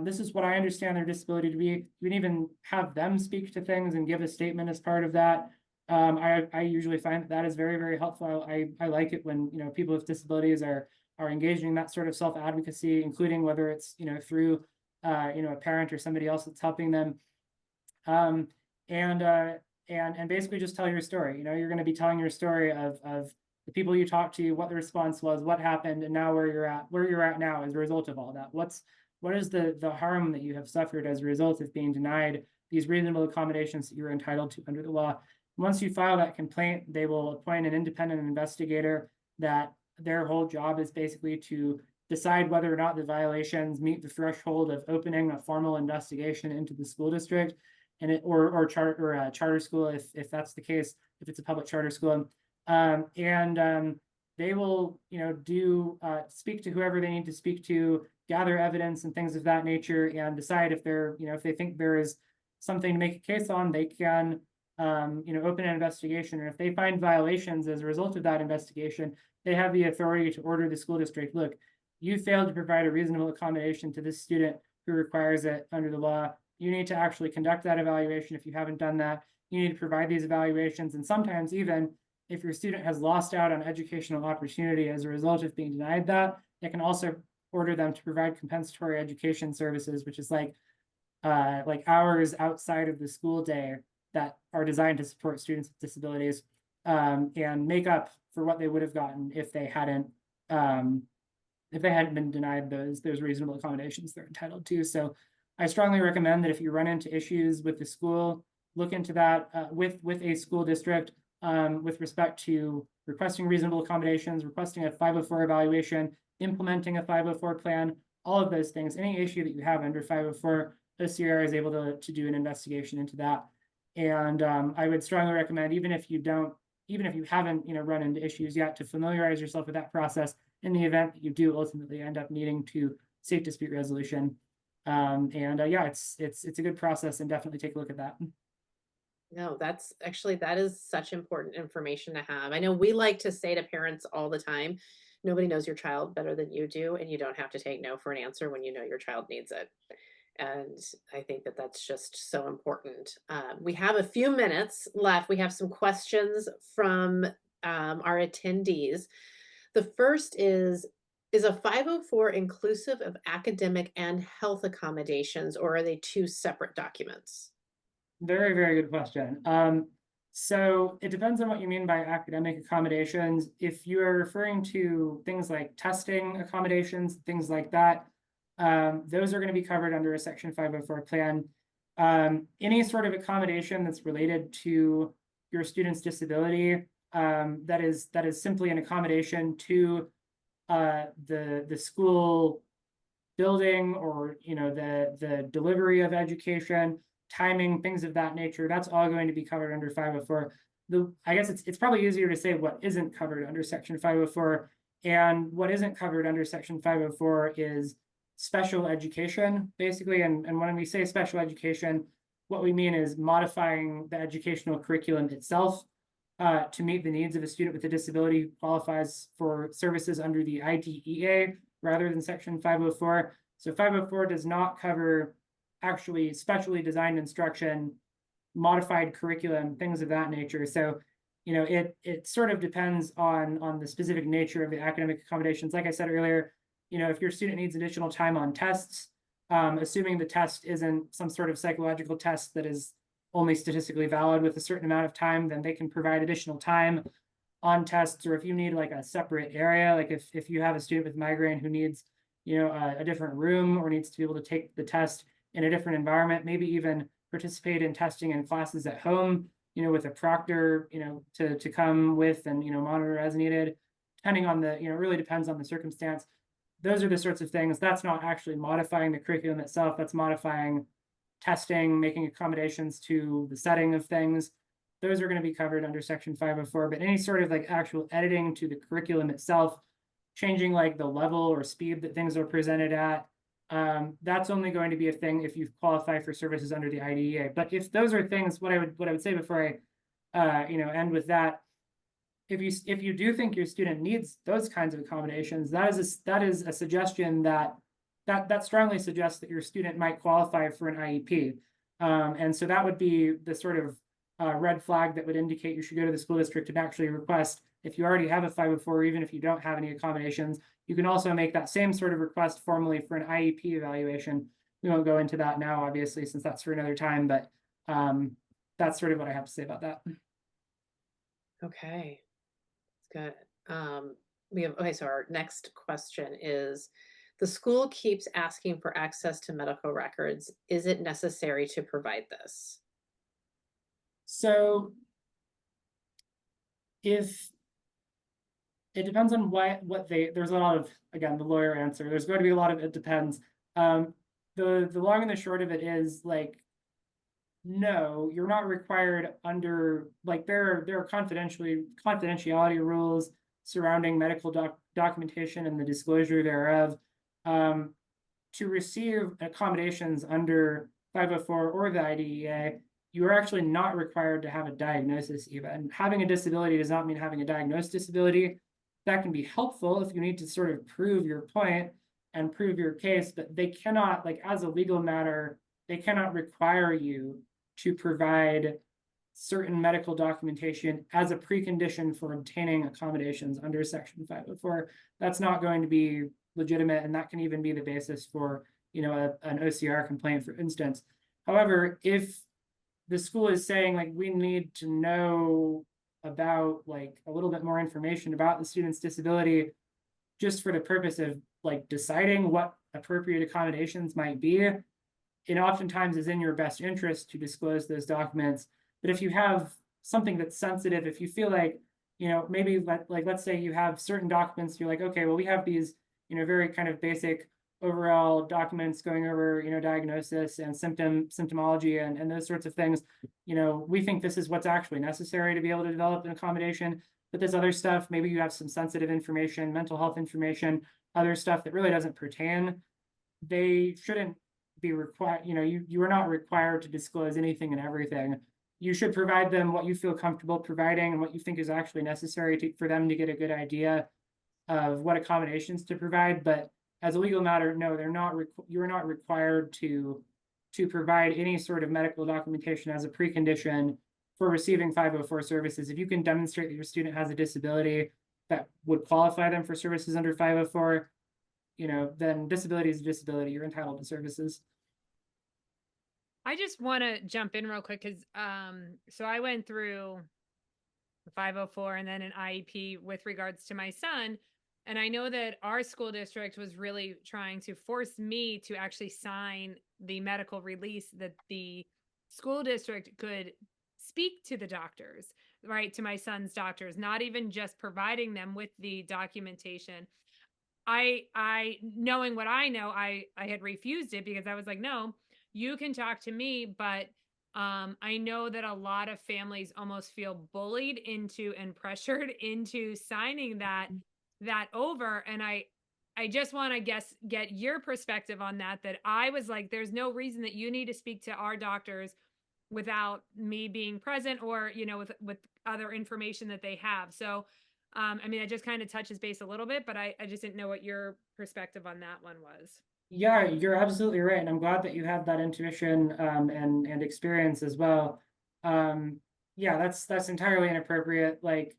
This is what I understand their disability to be. You can even have them speak to things and give a statement as part of that. I usually find that is very, very helpful. I like it when, you know, people with disabilities are engaging in that sort of self-advocacy, including whether it's, you know, through you know, a parent or somebody else that's helping them. And basically just tell your story. You know, you're going to be telling your story of the people you talked to, what the response was, what happened, and now where you're at now as a result of all that. What is the harm that you have suffered as a result of being denied these reasonable accommodations that you're entitled to under the law? Once you file that complaint, they will appoint an independent investigator that their whole job is basically to decide whether or not the violations meet the threshold of opening a formal investigation into the school district and or charter school if that's the case, if it's a public charter school. They will, you know, speak to whoever they need to speak to, gather evidence and things of that nature, and decide if they're, you know, if they think there is something to make a case on, they can open an investigation. And if they find violations as a result of that investigation, they have the authority to order the school district, look, you failed to provide a reasonable accommodation to this student who requires it under the law. You need to actually conduct that evaluation. If you haven't done that, you need to provide these evaluations. And sometimes even if your student has lost out on educational opportunity as a result of being denied that, they can also order them to provide compensatory education services, which is like hours outside of the school day that are designed to support students with disabilities, and make up for what they would have gotten if they hadn't been denied those reasonable accommodations they're entitled to. So I strongly recommend that if you run into issues with the school, look into that with a school district with respect to requesting reasonable accommodations, requesting a 504 evaluation, implementing a 504 plan, all of those things. Any issue that you have under 504, OCR is able to do an investigation into that. And I would strongly recommend, even if you haven't run into issues yet, to familiarize yourself with that process in the event that you do ultimately end up needing to seek dispute resolution. Yeah, it's a good process, and definitely take a look at that. No, that is such important information to have. I know we like to say to parents all the time, nobody knows your child better than you do, and you don't have to take no for an answer when you know your child needs it. And I think that that's just so important. We have a few minutes left. We have some questions from our attendees. The first is a 504 inclusive of academic and health accommodations, or are they two separate documents? Very, very good question. So it depends on what you mean by academic accommodations. If you are referring to things like testing accommodations, things like that, those are going to be covered under a Section 504 plan. Any sort of accommodation that's related to your student's disability, that is simply an accommodation to the school building, or the delivery of education, timing, things of that nature. That's all going to be covered under 504. I guess it's probably easier to say what isn't covered under Section 504. And what isn't covered under Section 504 is special education, basically. And when we say special education, what we mean is modifying the educational curriculum itself to meet the needs of a student with a disability who qualifies for services under the IDEA rather than Section 504. So 504 does not cover actually specially designed instruction, modified curriculum, things of that nature. So, it sort of depends on the specific nature of the academic accommodations. Like I said earlier, if your student needs additional time on tests, assuming the test isn't some sort of psychological test that is only statistically valid with a certain amount of time, then they can provide additional time on tests. Or if you need like a separate area, like if you have a student with migraine who needs, a different room, or needs to be able to take the test in a different environment, maybe even participate in testing in classes at home, with a proctor, to come with and, monitor as needed, depending on it really depends on the circumstance. Those are the sorts of things. That's not actually modifying the curriculum itself. That's modifying testing, making accommodations to the setting of things. Those are going to be covered under Section 504, but any sort of like actual editing to the curriculum itself, changing like the level or speed that things are presented at, that's only going to be a thing if you qualify for services under the IDEA. But if those are things, what I would say before I end with that, if you do think your student needs those kinds of accommodations, that is a suggestion that strongly suggests that your student might qualify for an IEP. And so that would be the sort of red flag that would indicate you should go to the school district and actually request, if you already have a 504, even if you don't have any accommodations, you can also make that same sort of request formally for an IEP evaluation. We won't go into that now, obviously, since that's for another time, but that's sort of what I have to say about that. Okay, that's good. So our next question is, the school keeps asking for access to medical records. Is it necessary to provide this? So if it depends on there's a lot of, again, the lawyer answer, there's going to be a lot of it depends. The long and the short of it is, like, no, you're not required under, like, there are confidentiality rules surrounding medical documentation and the disclosure thereof. To receive accommodations under 504 or the IDEA, you are actually not required to have a diagnosis even. Having a disability does not mean having a diagnosed disability. That can be helpful if you need to sort of prove your point and prove your case, but they cannot, like, as a legal matter, they cannot require you to provide certain medical documentation as a precondition for obtaining accommodations under Section 504. That's not going to be legitimate, and that can even be the basis for, you know, an OCR complaint, for instance. However, if the school is saying, like, we need to know about, like, a little bit more information about the student's disability just for the purpose of, like, deciding what appropriate accommodations might be, it oftentimes is in your best interest to disclose those documents. But if you have something that's sensitive, if you feel like, you know, maybe like let's say you have certain documents, you're like, okay, well, we have these, you know, very kind of basic overall documents going over, you know, diagnosis and symptomology and those sorts of things. You know, we think this is what's actually necessary to be able to develop an accommodation. But there's other stuff, maybe you have some sensitive information, mental health information, other stuff that really doesn't pertain. They shouldn't be required, you know, you are not required to disclose anything and everything. You should provide them what you feel comfortable providing and what you think is actually necessary for them to get a good idea of what accommodations to provide. But as a legal matter, no, you're not required to provide any sort of medical documentation as a precondition for receiving 504 services. If you can demonstrate that your student has a disability that would qualify them for services under 504, you know, then disability is a disability. You're entitled to services. I just want to jump in real quick because so I went through the 504 and then an IEP with regards to my son. And I know that our school district was really trying to force me to actually sign the medical release that the school district could speak to the doctors, right? To my son's doctors, not even just providing them with the documentation. I knowing what I know, I had refused it because I was like, no, you can talk to me, but I know that a lot of families almost feel bullied into and pressured into signing that over. And I just want to get your perspective on that, that I was like, there's no reason that you need to speak to our doctors without me being present or, you know, with other information that they have. So I mean, it just kind of touches base a little bit, but I just didn't know what your perspective on that one was. Yeah, you're absolutely right, and I'm glad that you had that intuition and experience as well. Yeah, that's entirely inappropriate. Like,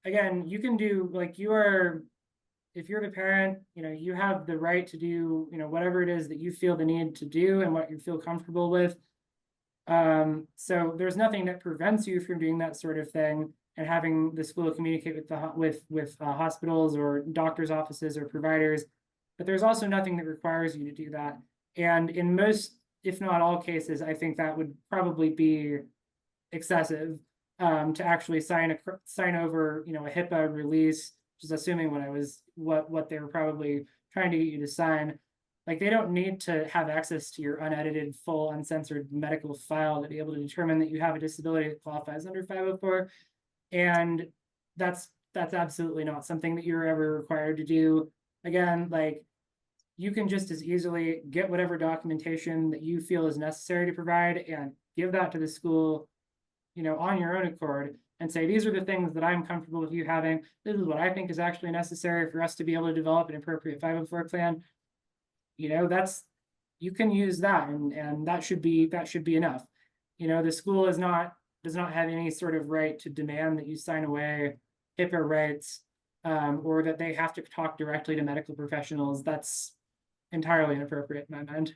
again, you can do, like, if you're the parent, you know, you have the right to do, you know, whatever it is that you feel the need to do and what you feel comfortable with. So there's nothing that prevents you from doing that sort of thing and having the school communicate with with hospitals or doctors' offices or providers. But there's also nothing that requires you to do that. And in most, if not all cases, I think that would probably be excessive, to actually sign over, you know, a HIPAA release, just assuming what they were probably trying to get you to sign. Like, they don't need to have access to your unedited, full, uncensored medical file to be able to determine that you have a disability that qualifies under 504. And that's absolutely not something that you're ever required to do. Again, like, you can just as easily get whatever documentation that you feel is necessary to provide and give that to the school, you know, on your own accord, and say, these are the things that I'm comfortable with you having. This is what I think is actually necessary for us to be able to develop an appropriate 504 plan. You know, you can use that, and that should be enough. You know, the school does not have any sort of right to demand that you sign away HIPAA rights, or that they have to talk directly to medical professionals. That's entirely inappropriate in my mind.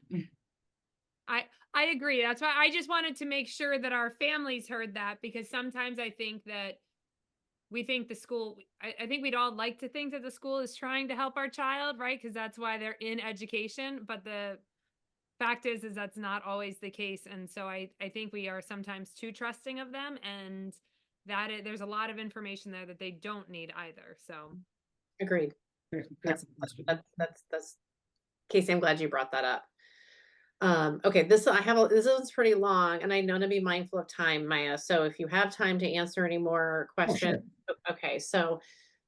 I agree. That's why I just wanted to make sure that our families heard that, because sometimes I think that we think the school, I think we'd all like to think that the school is trying to help our child, right? Because that's why they're in education. But the fact is that's not always the case. And so I think we are sometimes too trusting of them, and there's a lot of information there that they don't need either. So Agreed. That's Casey, I'm glad you brought that up. Okay, this one's pretty long, and I know to be mindful of time, Maya. So if you have time to answer any more questions. Okay, so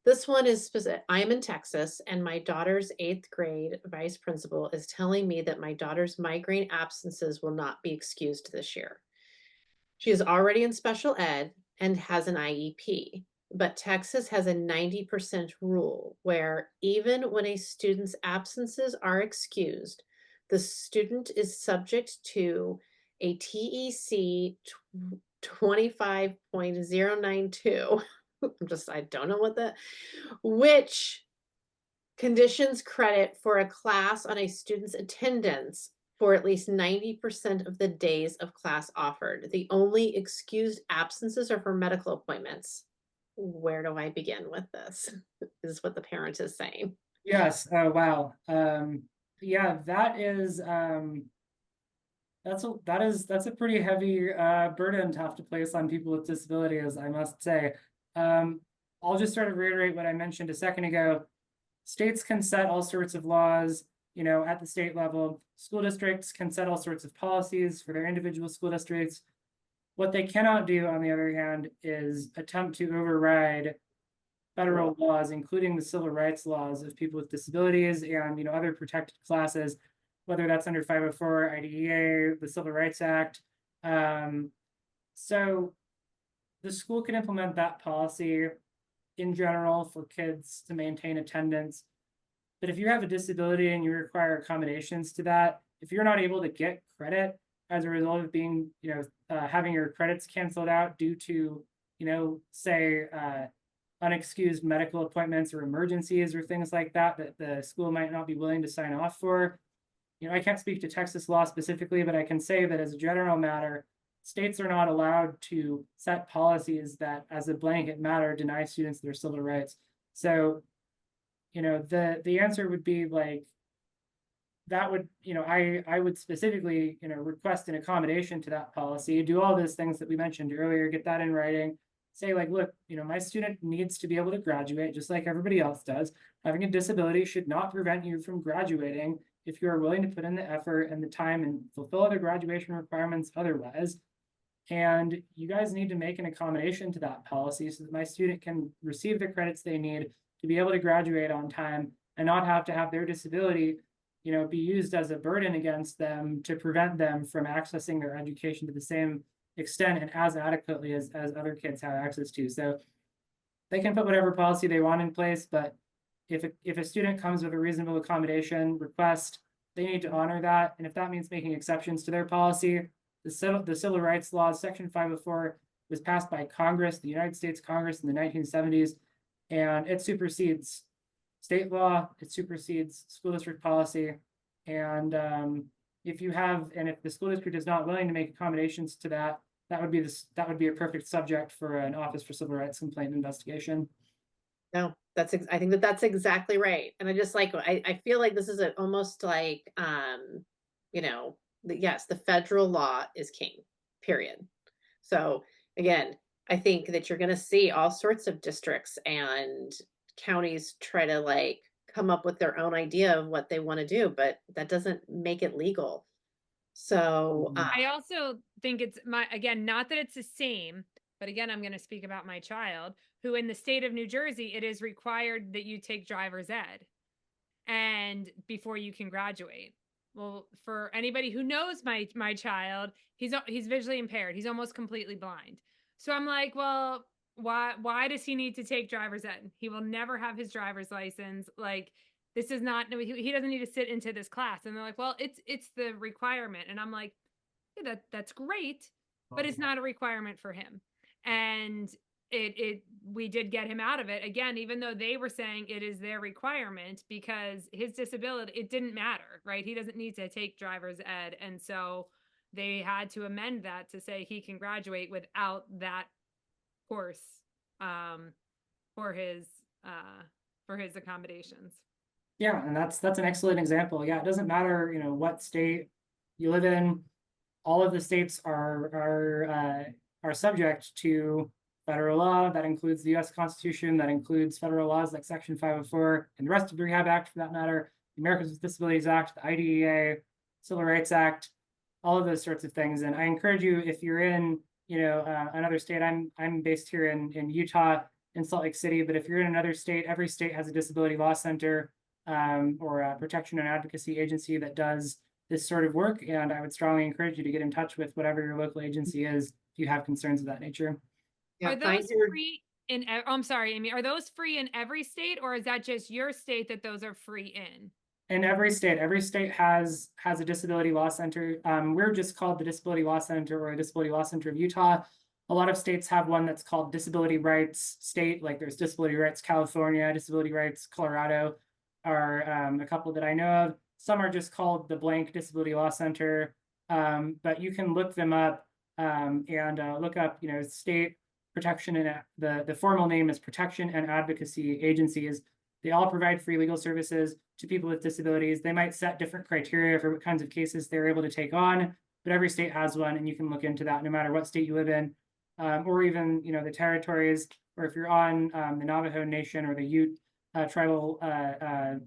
this one is specific. I'm in Texas, and my daughter's 8th grade vice principal is telling me that my daughter's migraine absences will not be excused this year. She is already in special ed and has an IEP. But Texas has a 90% rule where even when a student's absences are excused, the student is subject to a TEC 25.092. I don't know what that, which conditions credit for a class on a student's attendance for at least 90% of the days of class offered. The only excused absences are for medical appointments. Where do I begin with this? Is what the parent is saying. Yes, oh, wow. Yeah, that's a pretty heavy burden to have to place on people with disabilities, I must say. I'll just sort of reiterate what I mentioned a second ago. States can set all sorts of laws, you know, at the state level. School districts can set all sorts of policies for their individual school districts. What they cannot do, on the other hand, is attempt to override federal laws, including the civil rights laws of people with disabilities and, you know, other protected classes, whether that's under 504, IDEA, the Civil Rights Act. So the school can implement that policy in general for kids to maintain attendance. But if you have a disability and you require accommodations to that, if you're not able to get credit as a result of being, you know, having your credits canceled out due to, you know, say, unexcused medical appointments or emergencies or things like that, that the school might not be willing to sign off for. You know, I can't speak to Texas law specifically, but I can say that as a general matter, states are not allowed to set policies that, as a blanket matter, deny students their civil rights. So, you know, the answer would be like, that would, you know, I would specifically, you know, request an accommodation to that policy, do all those things that we mentioned earlier, get that in writing, say like, look, you know, my student needs to be able to graduate just like everybody else does. Having a disability should not prevent you from graduating if you are willing to put in the effort and the time and fulfill other graduation requirements otherwise. And you guys need to make an accommodation to that policy so that my student can receive the credits they need to be able to graduate on time and not have to have their disability, you know, be used as a burden against them to prevent them from accessing their education to the same extent and as adequately as other kids have access to. So they can put whatever policy they want in place, but if a student comes with a reasonable accommodation request, they need to honor that. And if that means making exceptions to their policy, the civil rights laws, Section 504, was passed by Congress, the United States Congress, in the 1970s, and it supersedes state law, it supersedes school district policy. And if the school district is not willing to make accommodations to that, that would be a perfect subject for an Office for Civil Rights complaint investigation. No, I think that's exactly right. And I just like, I feel like this is almost like, you know, yes, the federal law is king, period. So again, I think that you're going to see all sorts of districts and counties try to like come up with their own idea of what they want to do, but that doesn't make it legal. So, I also think it's again, not that it's the same, but again, I'm going to speak about my child who in the state of New Jersey, it is required that you take driver's ed and before you can graduate. Well, for anybody who knows my child, he's visually impaired. He's almost completely blind. So I'm like, well, why does he need to take driver's ed? He will never have his driver's license. Like, this is not, he doesn't need to sit into this class. And they're like, well, it's the requirement. And I'm like, yeah, that's great, but it's not a requirement for him. And we did get him out of it again, even though they were saying it is their requirement because his disability, it didn't matter, right? He doesn't need to take driver's ed. And so they had to amend that to say he can graduate without that course for his accommodations. Yeah, and that's an excellent example. Yeah, it doesn't matter, you know, what state you live in. All of the states are subject to federal law. That includes the U.S. Constitution. That includes federal laws like Section 504 and the rest of the Rehab Act, for that matter, the Americans with Disabilities Act, the IDEA, Civil Rights Act, all of those sorts of things. And I encourage you, if you're in, you know, another state. I'm based here in Utah, in Salt Lake City. But if you're in another state, every state has a disability law center or a protection and advocacy agency that does this sort of work. And I would strongly encourage you to get in touch with whatever your local agency is if you have concerns of that nature. Yeah, Are find those your free in, I'm sorry, Amy, are those free in every state, or is that just your state that those are free in? In every state has a disability law center. We're just called the Disability Law Center or Disability Law Center of Utah. A lot of states have one that's called Disability Rights State, like there's Disability Rights California, Disability Rights Colorado, are a couple that I know of. Some are just called the blank Disability Law Center, but you can look them up and look up, state protection, and the formal name is Protection and Advocacy Agencies. They all provide free legal services to people with disabilities. They might set different criteria for what kinds of cases they're able to take on, but every state has one, and you can look into that no matter what state you live in, or even the territories, or if you're on the Navajo Nation or the Ute tribal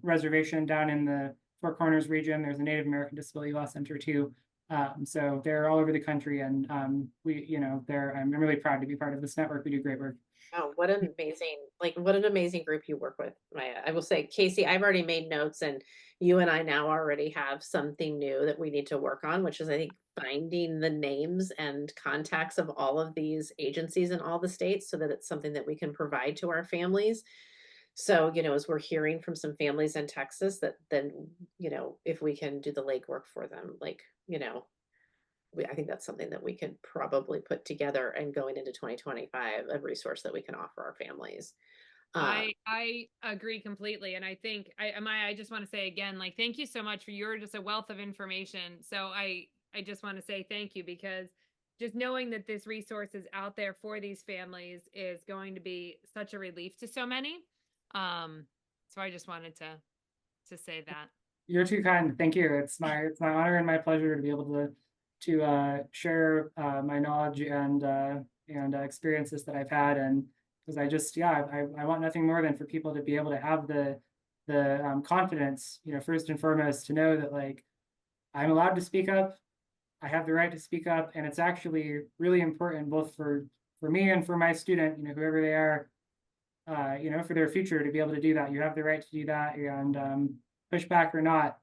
reservation down in the Four Corners region. There's a Native American Disability Law Center too. So they're all over the country, and I'm really proud to be part of this network. We do great work. Oh, what an amazing group you work with, Maya. I will say, Casey, I've already made notes, and you and I now already have something new that we need to work on, which is, I think, finding the names and contacts of all of these agencies in all the states so that it's something that we can provide to our families. So, as we're hearing from some families in Texas, that then, if we can do the legwork for them, I think that's something that we can probably put together, and going into 2025, a resource that we can offer our families. I agree completely. And I think I just want to say again, like, thank you so much, for you're just a wealth of information. So I just want to say thank you, because just knowing that this resource is out there for these families is going to be such a relief to so many. So I just wanted to say that. You're too kind. Thank you. It's my honor and my pleasure to be able to share my knowledge and experiences that I've had, and because I want nothing more than for people to be able to have the confidence, first and foremost, to know that, like, I'm allowed to speak up, I have the right to speak up, and it's actually really important both for me and for my student, whoever they are, for their future, to be able to do that. You have the right to do that, and push back or not,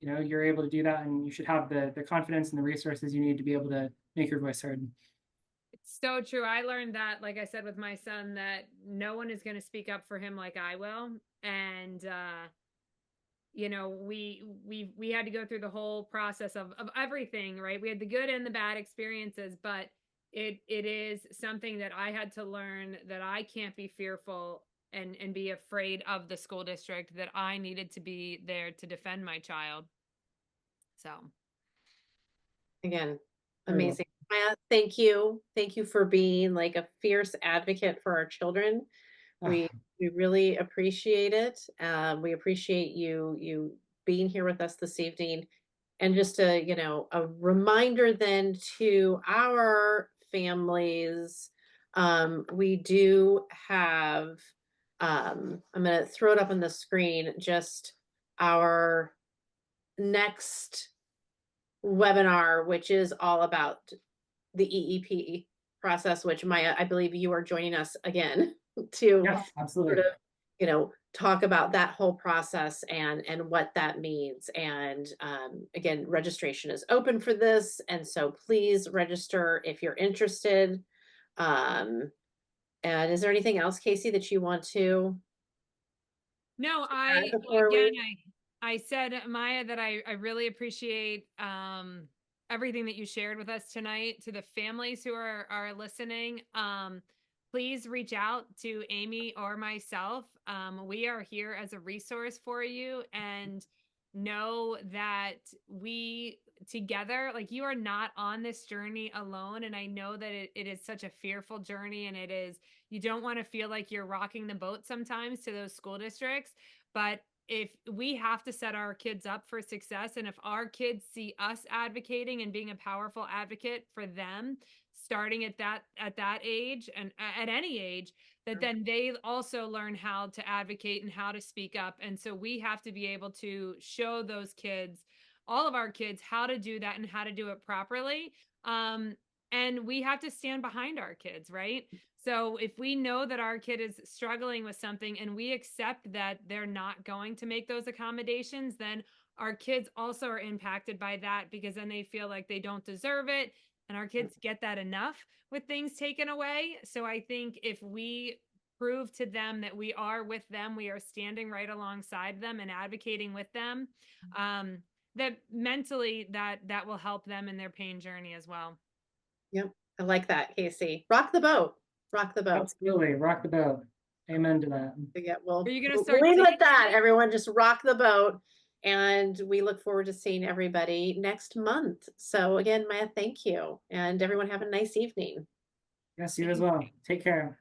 you're able to do that, and you should have the confidence and the resources you need to be able to make your voice heard. It's so true. I learned that, like I said, with my son, that no one is going to speak up for him like I will. And, we had to go through the whole process of everything, right? We had the good and the bad experiences, but it is something that I had to learn, that I can't be fearful and be afraid of the school district, that I needed to be there to defend my child. So Again, Very well. amazing. Maya, thank you. Thank you for being like a fierce advocate for our children. We we really appreciate it. We appreciate you being here with us this evening. And just a reminder then to our families, we do have, I'm going to throw it up on the screen, just our next webinar, which is all about the EEP process, which, Maya, I believe you are joining us again to Yeah, absolutely. sort of, talk about that whole process and what that means. And again, registration is open for this, and so please register if you're interested. And is there anything else, Casey, that you want to no, add before we? I said, Maya, that I really appreciate everything that you shared with us tonight. To the families who are listening, please reach out to Amy or myself. We are here as a resource for you, and know that we together, like, you are not on this journey alone. And I know that it is such a fearful journey, and you don't want to feel like you're rocking the boat sometimes to those school districts. But if we have to set our kids up for success, and if our kids see us advocating and being a powerful advocate for them, starting at that age, and at any age, that then they also learn how to advocate and how to speak up. And so we have to be able to show those kids, all of our kids, how to do that and how to do it properly. And we have to stand behind our kids, right? So if we know that our kid is struggling with something, and we accept that they're not going to make those accommodations, then our kids also are impacted by that because then they feel like they don't deserve it. And our kids get that enough with things taken away. So I think if we prove to them that we are with them, we are standing right alongside them and advocating with them, that mentally that will help them in their pain journey as well. Yep. I like that, Casey. Rock the boat. Rock the boat. Absolutely, rock the boat. Amen to that. Yeah, well, Are you gonna we'll start leave it singing at that. tonight? Everyone just rock the boat. And we look forward to seeing everybody next month. So again, Maya, thank you. And everyone have a nice evening. Yes, you as well. Take care.